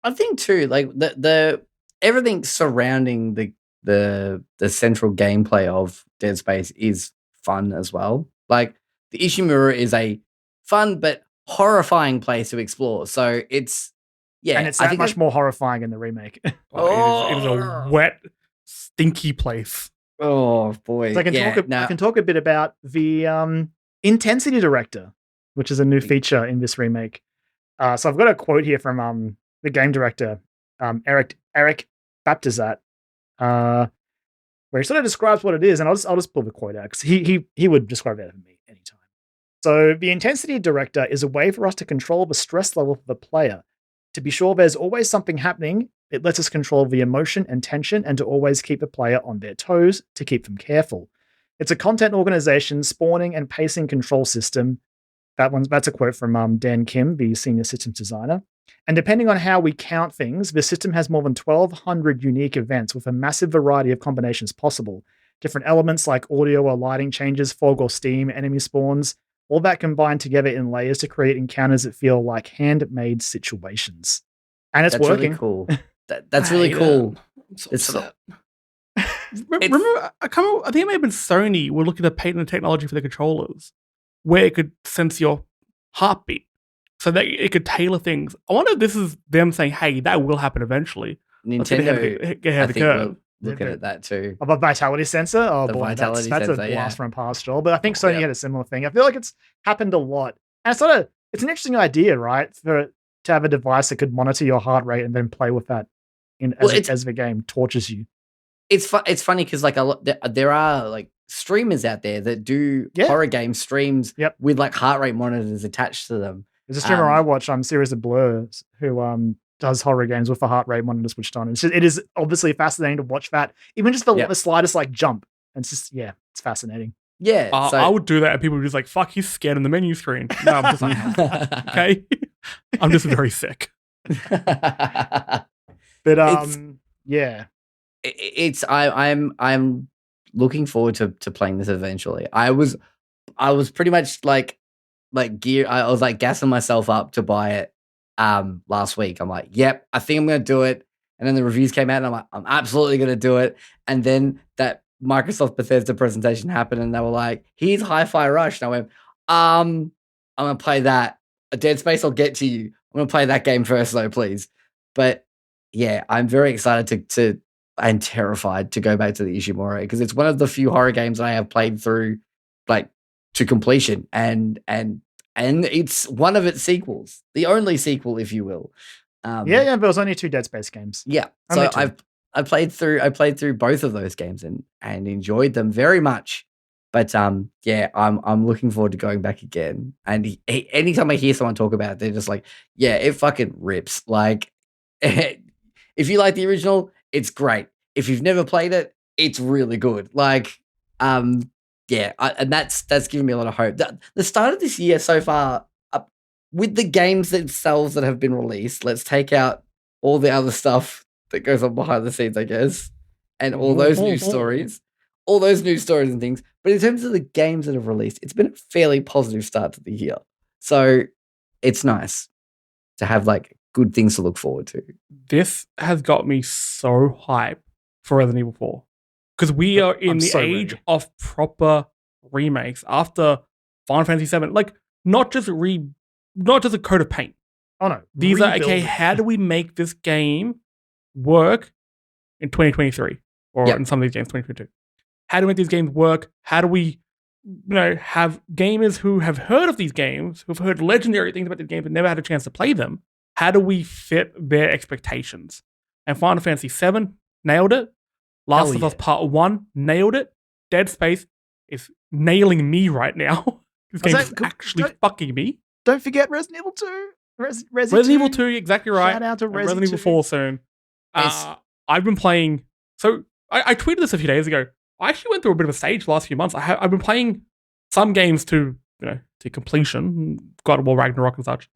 [SPEAKER 2] I think too, like the everything surrounding the central gameplay of Dead Space is fun as well. Like the Ishimura is a fun but horrifying place to explore. So it's
[SPEAKER 1] And it's that much more horrifying in the remake.
[SPEAKER 3] It is a wet, stinky place.
[SPEAKER 2] Oh boy!
[SPEAKER 1] So I can talk a bit about the intensity director, which is a new feature in this remake. So I've got a quote here from the game director, Eric Baptizat, where he sort of describes what it is, and I'll just pull the quote out because he would describe it for me anytime. So the intensity director is a way for us to control the stress level for the player. To be sure there's always something happening, it lets us control the emotion and tension and to always keep the player on their toes to keep them careful. It's a content organization, spawning and pacing control system. That's a quote from Dan Kim, the senior systems designer. And depending on how we count things, the system has more than 1,200 unique events with a massive variety of combinations possible. Different elements like audio or lighting changes, fog or steam, enemy spawns, all that combined together in layers to create encounters that feel like handmade situations. And it's working.
[SPEAKER 2] Really cool. That's really cool.
[SPEAKER 3] Remember, I think it may have been Sony were looking to patent the technology for the controllers where it could sense your heartbeat so that it could tailor things. I wonder if this is them saying, hey, that will happen eventually.
[SPEAKER 2] Nintendo,
[SPEAKER 3] get ahead of the curve.
[SPEAKER 2] Looking at that too.
[SPEAKER 1] Of a vitality sensor? Oh
[SPEAKER 2] the
[SPEAKER 1] boy,
[SPEAKER 2] vitality
[SPEAKER 1] that's
[SPEAKER 2] sensor,
[SPEAKER 1] a blast from past, Joel. But I think Sony had a similar thing. I feel like it's happened a lot. And it's an interesting idea, right? To have a device that could monitor your heart rate and then play with that as the game tortures you.
[SPEAKER 2] It's funny because like there are like streamers out there that do horror game streams with like heart rate monitors attached to them.
[SPEAKER 1] There's a streamer I watch, Series of Blur, who does horror games with a heart rate monitor switched on. It is obviously fascinating to watch that, even just the slightest like jump. And it's just it's fascinating.
[SPEAKER 2] Yeah,
[SPEAKER 3] I would do that, and people would be just like, "Fuck, he's scared in the menu screen." No, I'm just like, okay, I'm just very sick.
[SPEAKER 1] But
[SPEAKER 2] I'm looking forward to playing this eventually. I was pretty much like gear. I was like gassing myself up to buy it last week. I'm like, yep, I think I'm gonna do it. And then the reviews came out, and I'm like, I'm absolutely gonna do it. And then that Microsoft Bethesda presentation happened, and they were like, here's Hi-Fi Rush. And I went, I'm gonna play that. A Dead Space, I'll get to you. I'm gonna play that game first, though, please. But yeah, I'm very excited to and terrified to go back to the Ishimura because it's one of the few horror games I have played through like to completion, and it's one of its sequels, the only sequel, if you will.
[SPEAKER 1] But it was only 2 Dead Space games.
[SPEAKER 2] Yeah, so I played through both of those games and enjoyed them very much. But I'm looking forward to going back again. And anytime I hear someone talk about it, they're just like, yeah, it fucking rips. Like, if you like the original, it's great. If you've never played it, it's really good. Like, and that's given me a lot of hope. The start of this year so far, with the games themselves that have been released, let's take out all the other stuff that goes on behind the scenes, I guess, and all those news stories and things. But in terms of the games that have released, it's been a fairly positive start to the year. So it's nice to have like good things to look forward to.
[SPEAKER 3] This has got me so hyped for Resident Evil 4 because we are in the age of proper remakes after Final Fantasy VII. Like not just a coat of paint,
[SPEAKER 1] Oh no,
[SPEAKER 3] These are okay.
[SPEAKER 1] rebuilding.
[SPEAKER 3] How do we make this game work in 2023 or
[SPEAKER 2] Yep.
[SPEAKER 3] in some of these games 2022? How do we make these games work? How do we, have gamers who have heard of these games, who've heard legendary things about these games, but never had a chance to play them? How do we fit their expectations? And Final Fantasy VII nailed it. Last
[SPEAKER 1] Hell
[SPEAKER 3] of Us
[SPEAKER 1] yeah.
[SPEAKER 3] Part 1 nailed it. Dead Space is nailing me right now. This game is actually fucking me.
[SPEAKER 1] Don't forget Resident Evil 2.
[SPEAKER 3] Resident Evil 2, exactly right.
[SPEAKER 1] Shout out to
[SPEAKER 3] And Resident Evil 4 soon.
[SPEAKER 2] It's-
[SPEAKER 3] I've been playing. So I tweeted this a few days ago. I actually went through a bit of a stage the last few months. I've been playing some games to completion, God of War, Ragnarok, and such.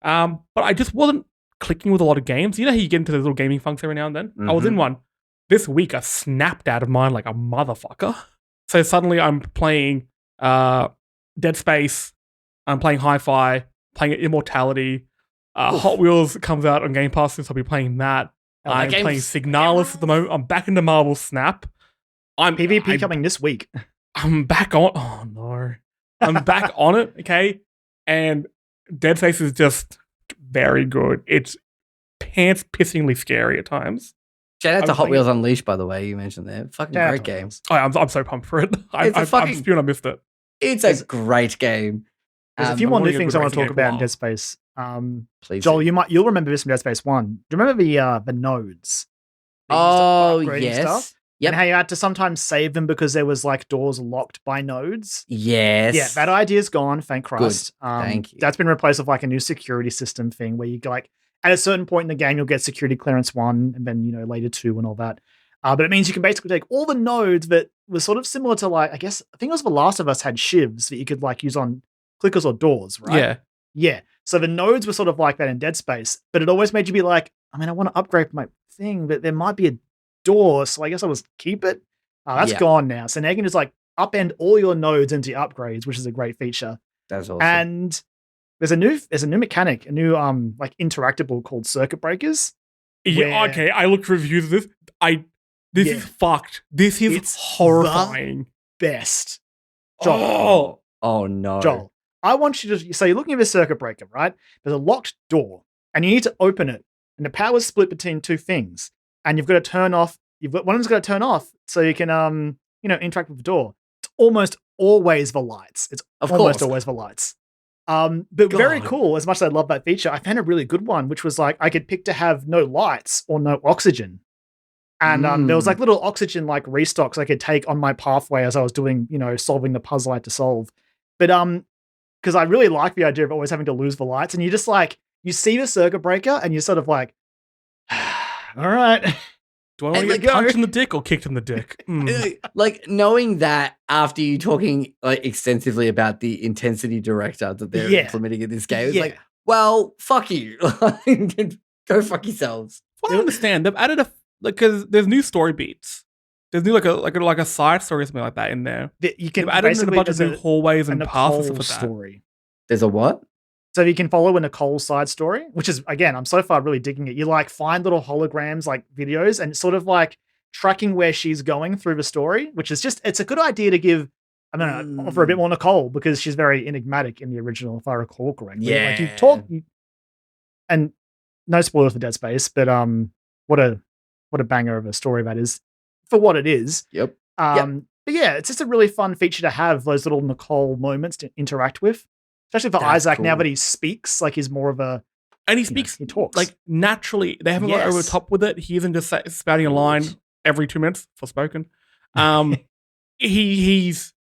[SPEAKER 3] But I just wasn't clicking with a lot of games. You know how you get into those little gaming funks every now and then? I was in one. This week, I snapped out of mine like a motherfucker. So suddenly I'm playing Dead Space, I'm playing Hi-Fi, playing Immortality. Hot Wheels comes out on Game Pass, so I'll be playing that. I'm playing Signalis at the moment. I'm back into Marvel Snap.
[SPEAKER 1] PvP coming this week.
[SPEAKER 3] I'm back on. Oh no, I'm back on it. Okay, and Dead Space is just very good. It's pants pissingly scary at times.
[SPEAKER 2] Shout out
[SPEAKER 3] I'm
[SPEAKER 2] to Hot
[SPEAKER 3] playing
[SPEAKER 2] Wheels Unleashed, by the way. You mentioned there. Fucking
[SPEAKER 1] Shout out
[SPEAKER 2] great
[SPEAKER 1] to
[SPEAKER 2] game.
[SPEAKER 1] Wheels.
[SPEAKER 3] I'm so pumped for it. I'm spewing I missed it.
[SPEAKER 2] It's a great game.
[SPEAKER 1] There's a few
[SPEAKER 3] I'm
[SPEAKER 1] more new
[SPEAKER 3] wanting a
[SPEAKER 1] things
[SPEAKER 3] good
[SPEAKER 1] I want to
[SPEAKER 3] racing
[SPEAKER 1] talk
[SPEAKER 3] game
[SPEAKER 1] about
[SPEAKER 3] for
[SPEAKER 1] in
[SPEAKER 3] a
[SPEAKER 1] Dead Space.
[SPEAKER 2] Please.
[SPEAKER 1] Joel, you'll remember this from Dead Space 1. Do you remember the nodes? They used to
[SPEAKER 2] Oh,
[SPEAKER 1] upgrade
[SPEAKER 2] yes.
[SPEAKER 1] stuff?
[SPEAKER 2] Yep.
[SPEAKER 1] And how you had to sometimes save them because there was like doors locked by nodes.
[SPEAKER 2] Yes.
[SPEAKER 1] Yeah, that idea's gone, thank Christ.
[SPEAKER 2] Thank you.
[SPEAKER 1] That's been replaced with like a new security system thing where you like at a certain point in the game you'll get security clearance 1 and then later 2 and all that. But it means you can basically take all the nodes that were sort of similar to like I think it was The Last of Us had shivs that you could like use on clickers or doors, right?
[SPEAKER 3] Yeah.
[SPEAKER 1] Yeah. So the nodes were sort of like that in Dead Space, but it always made you be like, I mean, I want to upgrade my thing, but there might be a door, so I guess I'll just keep it. That's gone now. So now you can just like upend all your nodes into your upgrades, which is a great feature.
[SPEAKER 2] That's awesome.
[SPEAKER 1] And there's a new mechanic, a new like interactable called circuit breakers.
[SPEAKER 3] Yeah, okay. I looked reviews of this. This is fucked. This is
[SPEAKER 1] It's
[SPEAKER 3] horrifying.
[SPEAKER 1] Best. Joel.
[SPEAKER 2] Oh no.
[SPEAKER 1] Joel, I want you to, so you're looking at this circuit breaker, right? There's a locked door and you need to open it. And the power's split between two things. And you've got to turn off, one of them's got to turn off so you can, interact with the door. It's almost always the lights. It's almost always the lights. But very cool, as much as I love that feature, I found a really good one, which was like, I could pick to have no lights or no oxygen. And there was like little oxygen like restocks I could take on my pathway as I was doing, solving the puzzle I had to solve. But because I really like the idea of always having to lose the lights, and you just like you see the circuit breaker and you're sort of like, all right.
[SPEAKER 3] Do I want to get punched in the dick or kicked in the dick?
[SPEAKER 2] Like knowing that after you talking like extensively about the intensity director that they're implementing in this game, it's like, well, fuck you. Go fuck yourselves.
[SPEAKER 3] What I understand, they've added because there's new story beats. There's new like a side story or something like that in there.
[SPEAKER 1] You can
[SPEAKER 3] add in a bunch of new hallways and paths and stuff like that.
[SPEAKER 1] Story.
[SPEAKER 2] There's a what?
[SPEAKER 1] So you can follow a Nicole side story, which is again, I'm so far really digging it. You like find little holograms, like videos, and it's sort of like tracking where she's going through the story, which is it's a good idea to give. I don't know, offer a bit more Nicole because she's very enigmatic in the original, if I recall correctly.
[SPEAKER 2] Yeah,
[SPEAKER 1] like you talk, and no spoilers for Dead Space, but what a banger of a story that is for what it is.
[SPEAKER 2] Yep.
[SPEAKER 1] But yeah, it's just a really fun feature to have those little Nicole moments to interact with, especially for Isaac. Cool. Now that he speaks, like he's more of a,
[SPEAKER 3] and he speaks,
[SPEAKER 1] he talks
[SPEAKER 3] like naturally. They haven't gone over the top with it. He isn't just spouting a line every 2 minutes for spoken. He's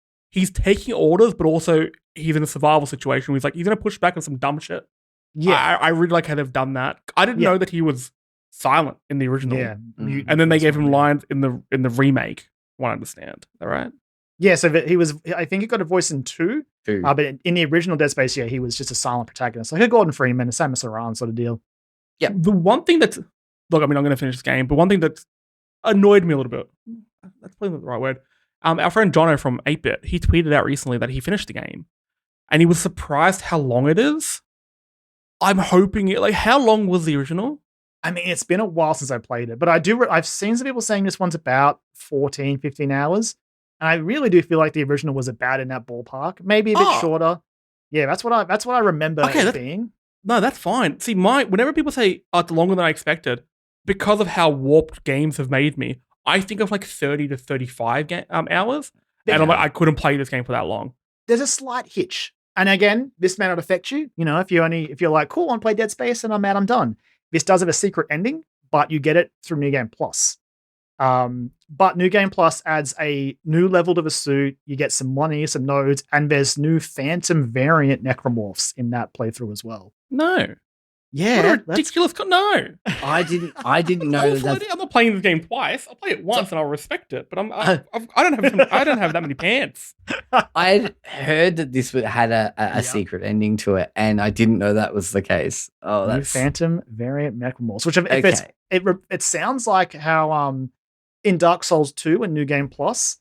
[SPEAKER 3] taking orders, but also he's in a survival situation. He's like he's gonna push back on some dumb shit. Yeah, I really like how they've done that. I didn't know that he was silent in the original.
[SPEAKER 1] Yeah,
[SPEAKER 3] and then they gave him lines in the remake. What I understand, all right?
[SPEAKER 1] Yeah, so he was. I think he got a voice in 2. But in the original Dead Space, he was just a silent protagonist, like a Gordon Freeman, a Samus Aran sort of deal.
[SPEAKER 3] Yeah, the one thing that's look, I mean, I'm going to finish this game, but one thing that annoyed me a little bit. That's probably not the right word. Our friend Jono from 8-Bit, he tweeted out recently that he finished the game, and he was surprised how long it is. I'm hoping it. Like, how long was the original?
[SPEAKER 1] I mean, it's been a while since I played it, but I've seen some people saying this one's about 14, 15 hours. And I really do feel like the original was about in that ballpark. Maybe a bit shorter. Yeah, that's what I remember it being.
[SPEAKER 3] No, that's fine. See, whenever people say, oh, it's longer than I expected, because of how warped games have made me, I think of like 30 to 35 hours. And I'm like, I couldn't play this game for that long.
[SPEAKER 1] There's a slight hitch. And again, this may not affect you. You know, if you're like, cool, I want to play Dead Space and I'm out, I'm done. This does have a secret ending, but you get it through New Game Plus. But New Game Plus adds a new level to the suit. You get some money, some nodes, and there's new Phantom variant necromorphs in that playthrough as well.
[SPEAKER 3] No.
[SPEAKER 1] Yeah,
[SPEAKER 3] what a ridiculous. No,
[SPEAKER 2] I didn't know that.
[SPEAKER 3] I'm not playing this game twice. I'll play it once and I'll respect it. But I don't have that many pants.
[SPEAKER 2] I heard that this had a secret ending to it, and I didn't know that was the case. Oh, that's
[SPEAKER 1] new Phantom variant necromorphs. Which it sounds like how in Dark Souls 2 and New Game Plus,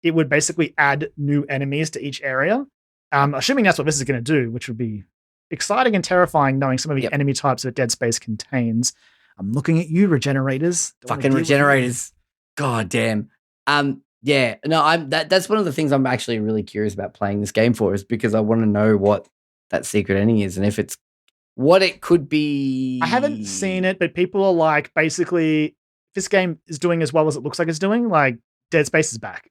[SPEAKER 1] it would basically add new enemies to each area. Assuming that's what this is going to do, which would be exciting and terrifying, knowing some of the enemy types that Dead Space contains. I'm looking at you, regenerators.
[SPEAKER 2] Fucking regenerators. God damn. Yeah. No, that's one of the things I'm actually really curious about playing this game for, is because I want to know what that secret ending is and if it's what it could be.
[SPEAKER 1] I haven't seen it, but people are like, basically, if this game is doing as well as it looks like it's doing, like Dead Space is back.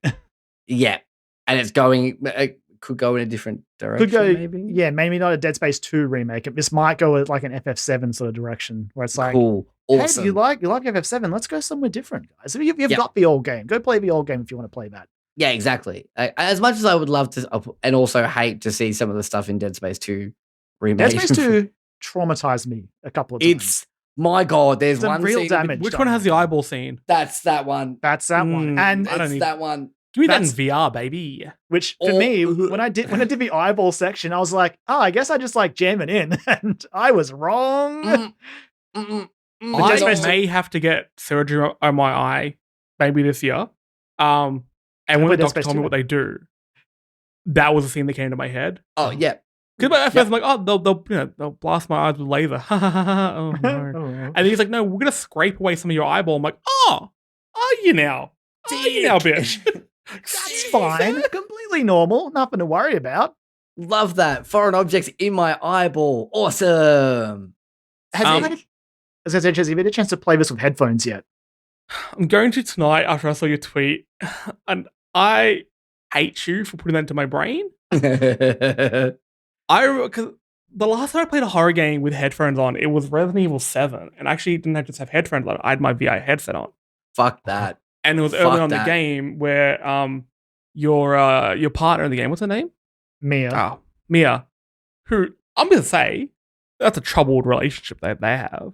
[SPEAKER 2] Yeah. And it's going, it could go in a different direction, maybe?
[SPEAKER 1] Yeah, maybe not a Dead Space 2 remake. This might go with like an FF7 sort of direction, where it's like,
[SPEAKER 2] cool. Awesome.
[SPEAKER 1] Hey, you like FF7? Let's go somewhere different, guys. If you've got the old game, go play the old game if you want to play that.
[SPEAKER 2] Yeah, exactly. As much as I would love to, and also hate to see some of the stuff in Dead Space 2 remake.
[SPEAKER 1] Dead Space 2 traumatized me a couple of times.
[SPEAKER 2] It's, my God, there's
[SPEAKER 1] some
[SPEAKER 2] one
[SPEAKER 1] real
[SPEAKER 2] scene.
[SPEAKER 1] damage.
[SPEAKER 3] Which one has the eyeball scene?
[SPEAKER 2] That's that one.
[SPEAKER 1] That's that one. And
[SPEAKER 2] it's that one.
[SPEAKER 3] Give me that in VR, baby.
[SPEAKER 1] Which for me, when I did the eyeball section, I was like, oh, I guess I just like jam it in, and I was wrong.
[SPEAKER 3] I may have to get surgery on my eye maybe this year. And when the doctor told me what they do, that was the scene that came to my head.
[SPEAKER 2] Oh yeah.
[SPEAKER 3] Because at first I'm like, oh, they'll blast my eyes with laser. Oh no. And he's like, no, we're gonna scrape away some of your eyeball. I'm like, oh, are you now? Are you now, bitch?
[SPEAKER 1] That's fine. Completely normal. Nothing to worry about.
[SPEAKER 2] Love that. Foreign objects in my eyeball. Awesome.
[SPEAKER 1] Have you had a chance to play this with headphones yet?
[SPEAKER 3] I'm going to tonight after I saw your tweet, and I hate you for putting that into my brain. Because the last time I played a horror game with headphones on, it was Resident Evil 7, and I actually didn't just have headphones on. I had my VR headset on.
[SPEAKER 2] Fuck that.
[SPEAKER 3] And it was early on in the game where your partner in the game, what's her name?
[SPEAKER 1] Mia.
[SPEAKER 3] Oh, Mia. Who I'm gonna say that's a troubled relationship that they have.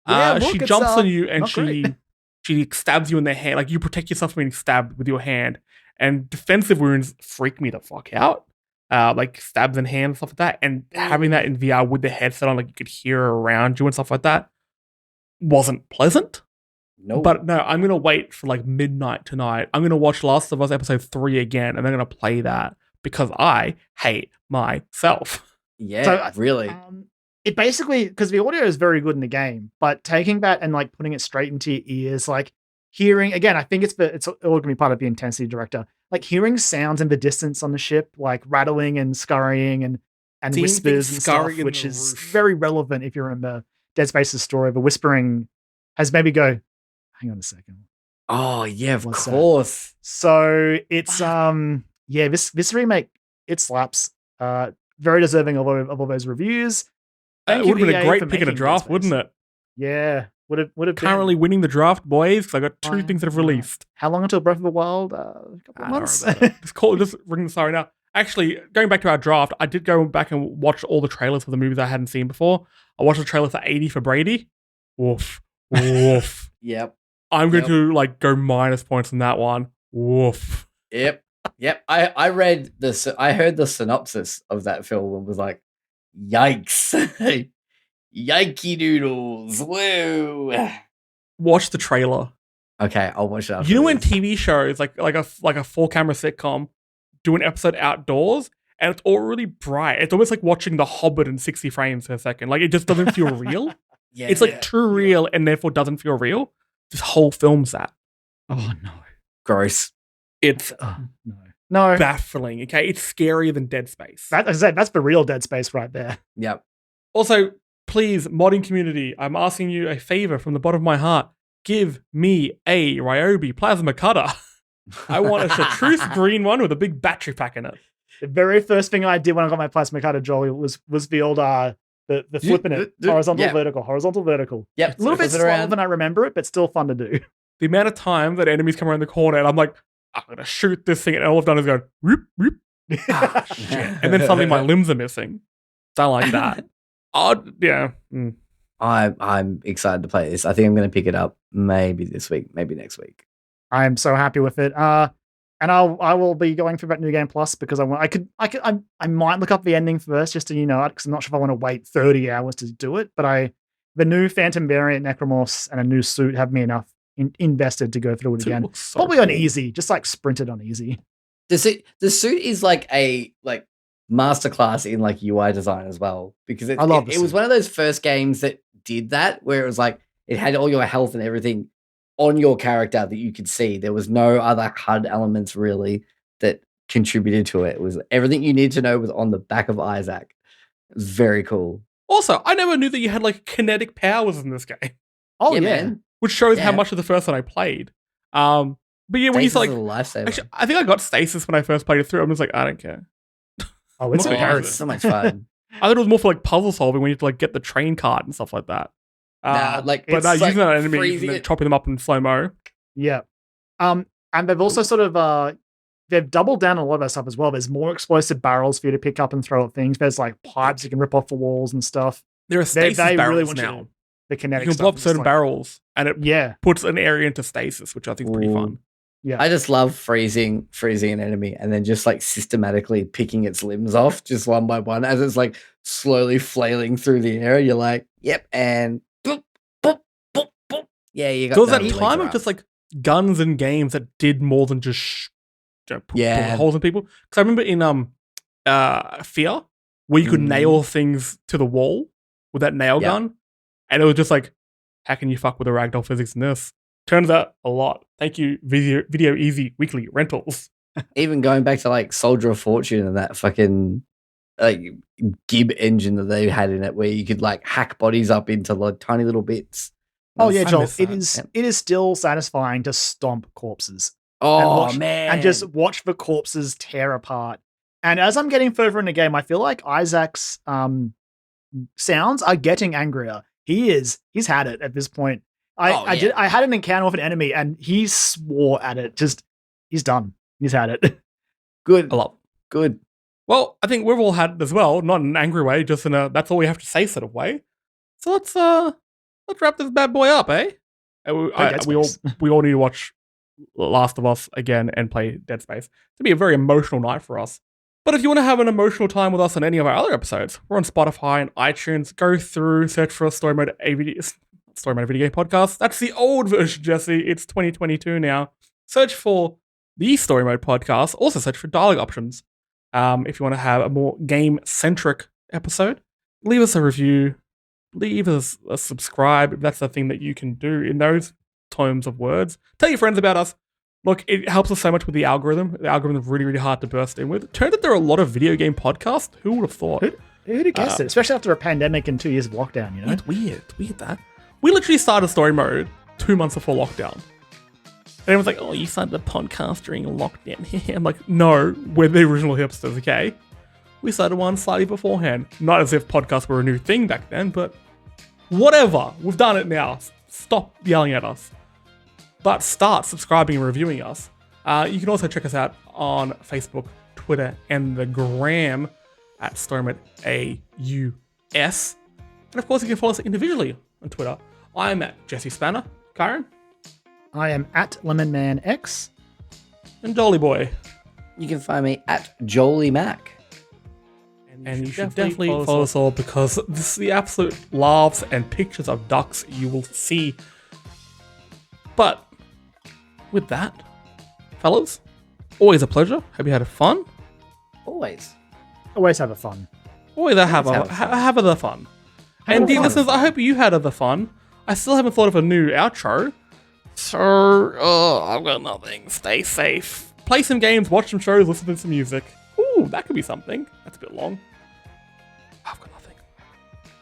[SPEAKER 1] Yeah,
[SPEAKER 3] she jumps on you and she stabs you in the hand. Like, you protect yourself from being stabbed with your hand. And defensive wounds freak me the fuck out. Like stabs in hand and stuff like that. And having that in VR with the headset on, like you could hear around you and stuff like that, wasn't pleasant.
[SPEAKER 2] No.
[SPEAKER 3] But no, I'm going to wait for like midnight tonight. I'm going to watch Last of Us episode 3 again, and I'm going to play that because I hate myself.
[SPEAKER 2] Yeah,
[SPEAKER 1] so,
[SPEAKER 2] really.
[SPEAKER 1] It basically, because the audio is very good in the game, but taking that and like putting it straight into your ears, like hearing, again, I think it's all going to be part of the intensity director, like hearing sounds in the distance on the ship, like rattling and scurrying and whispers and stuff, which is very relevant if you remember Dead Space's story. The whispering has maybe go, hang on a second.
[SPEAKER 2] Oh yeah, of course.
[SPEAKER 1] That? So it's this remake, it slaps. Very deserving of all those reviews.
[SPEAKER 3] It would have been a great pick in a draft, wouldn't it?
[SPEAKER 1] Yeah, would have
[SPEAKER 3] currently winning the draft, boys. Because I got 2 things that have released.
[SPEAKER 1] How long until Breath of the Wild? A couple of months.
[SPEAKER 3] Just ring the sorry now. Actually, going back to our draft, I did go back and watch all the trailers for the movies I hadn't seen before. I watched the trailer for 80 for Brady. Woof, woof.
[SPEAKER 2] Yep.
[SPEAKER 3] I'm going to like go minus points on that one. Woof.
[SPEAKER 2] Yep. I heard the synopsis of that film and was like, yikes. Yikey doodles. Whoa.
[SPEAKER 3] Watch the trailer.
[SPEAKER 2] Okay, I'll watch that.
[SPEAKER 3] You know when TV shows like a 4-camera sitcom do an episode outdoors and it's all really bright. It's almost like watching The Hobbit in 60 frames per second. Like, it just doesn't feel real. Yeah, it's like too real and therefore doesn't feel real. This whole film's that.
[SPEAKER 1] Oh no.
[SPEAKER 2] Gross.
[SPEAKER 3] It's
[SPEAKER 1] no
[SPEAKER 3] baffling. Okay, it's scarier than Dead Space.
[SPEAKER 1] That's the real Dead Space right there.
[SPEAKER 2] Yep.
[SPEAKER 3] Also, please, modding community, I'm asking you a favor from the bottom of my heart. Give me a Ryobi plasma cutter. I want a chartreuse green one with a big battery pack in it.
[SPEAKER 1] The very first thing I did when I got my plasma cutter, Joel, was the old the flipping it horizontal, vertical.
[SPEAKER 2] Yep.
[SPEAKER 1] A little bit slower than I remember it, but still fun to do.
[SPEAKER 3] The amount of time that enemies come around the corner and I'm like, I'm gonna shoot this thing, and all I've done is go whoop whoop. Ah, shit. And then suddenly my limbs are missing. Don't like that. Yeah.
[SPEAKER 2] I'm excited to play this. I think I'm going to pick it up maybe this week, maybe next week.
[SPEAKER 1] I'm so happy with it. And I will be going through that New Game Plus because I might look up the ending first just to, because I'm not sure if I want to wait 30 hours to do it. But the new Phantom variant Necromorphs and a new suit have me enough invested to go through it again.
[SPEAKER 3] So
[SPEAKER 1] probably on easy, just like sprinted on easy.
[SPEAKER 2] The suit is like a masterclass in like UI design as well, because it was one of those first games that did that, where it was like it had all your health and everything on your character that you could see. There was no other HUD elements really that contributed to it. It was everything you need to know was on the back of Isaac. It was very cool.
[SPEAKER 3] Also, I never knew that you had like kinetic powers in this game.
[SPEAKER 1] Oh yeah,
[SPEAKER 2] man.
[SPEAKER 3] Which shows how much of the first one I played. But yeah, when you like, actually, I think I got stasis when I first played it through. I'm just like, I don't care.
[SPEAKER 1] Oh, it's
[SPEAKER 2] so much fun.
[SPEAKER 3] I thought it was more for like puzzle solving when you have to like get the train card and stuff like that. But using that enemy and then chopping them up in slow mo.
[SPEAKER 1] Yeah. And they've also sort of they've doubled down on a lot of that stuff as well. There's more explosive barrels for you to pick up and throw at things. There's like pipes you can rip off the walls and stuff.
[SPEAKER 3] There are stasis barrels now.
[SPEAKER 1] The kinetic
[SPEAKER 3] you can blow up certain barrels and it puts an area into stasis, which I think is pretty fun.
[SPEAKER 1] Yeah.
[SPEAKER 2] I just love freezing an enemy and then just like systematically picking its limbs off just one by one as it's like slowly flailing through the air. You're like, yep, and boop, boop, boop, boop. Yeah, you got
[SPEAKER 3] there was that time of just like guns and games that did more than just put holes in people. Because I remember in Fear, where you could nail things to the wall with that nail gun, and it was just like, how can you fuck with the ragdoll physics in this? Turns out a lot. Thank you, Video Easy Weekly Rentals.
[SPEAKER 2] Even going back to like Soldier of Fortune and that fucking like Gib engine that they had in it, where you could like hack bodies up into like tiny little bits.
[SPEAKER 1] Oh yeah, Joel. It is still satisfying to stomp corpses.
[SPEAKER 2] Oh man,
[SPEAKER 1] and just watch the corpses tear apart. And as I'm getting further in the game, I feel like Isaac's sounds are getting angrier. He's had it at this point. I had an encounter with an enemy and he swore at it. Just, he's done. He's had it.
[SPEAKER 2] Good.
[SPEAKER 3] A lot.
[SPEAKER 2] Good.
[SPEAKER 3] Well, I think we've all had it as well. Not in an angry way, just in a that's all we have to say sort of way. So let's wrap this bad boy up, eh? We all need to watch Last of Us again and play Dead Space. It'll be a very emotional night for us. But if you want to have an emotional time with us on any of our other episodes, we're on Spotify and iTunes. Go through, search for Story Mode Video Game Podcast. That's the old version, Jesse. It's 2022 now. Search for the Story Mode Podcast. Also search for dialogue options. If you want to have a more game-centric episode, leave us a review. Leave us a subscribe if that's the thing that you can do in those terms of words. Tell your friends about us. Look, it helps us so much with the algorithm. The algorithm is really, really hard to burst in with. It turns out there are a lot of video game podcasts. Who would have thought?
[SPEAKER 1] Who'd have guessed it? Especially after a pandemic and 2 years of lockdown, you know?
[SPEAKER 3] It's weird. It's weird that. We literally started Story Mode 2 months before lockdown. And everyone's like, oh, you started the podcast during lockdown. I'm like, no, we're the original hipsters, okay? We started one slightly beforehand. Not as if podcasts were a new thing back then, but whatever. We've done it now. Stop yelling at us. But start subscribing and reviewing us. You can also check us out on Facebook, Twitter, and the Gram at StoryModeAUS. And of course, you can follow us individually on Twitter. I'm at Jesse Spanner. Kyran?
[SPEAKER 1] I am at LemonManX.
[SPEAKER 3] And Jolly Boy.
[SPEAKER 2] You can find me at Jolie Mac.
[SPEAKER 3] And you should definitely follow us all because this is the absolute laughs and pictures of ducks you will see. But with that, fellas, always a pleasure. Hope you had fun.
[SPEAKER 2] Always
[SPEAKER 1] have a fun.
[SPEAKER 3] Always have the fun. And dear listeners, I hope you had the fun. I still haven't thought of a new outro. So, I've got nothing. Stay safe. Play some games, watch some shows, listen to some music. Ooh, that could be something. That's a bit long. I've got nothing.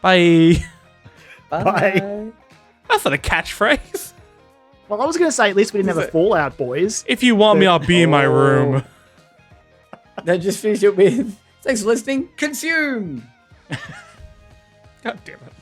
[SPEAKER 3] Bye.
[SPEAKER 1] Bye.
[SPEAKER 3] That's not a catchphrase.
[SPEAKER 1] Well, I was going to say, at least we didn't have a fallout, boys.
[SPEAKER 3] If you want me, I'll be in my room.
[SPEAKER 2] Then just finish it with, thanks for listening, consume!
[SPEAKER 3] God damn it.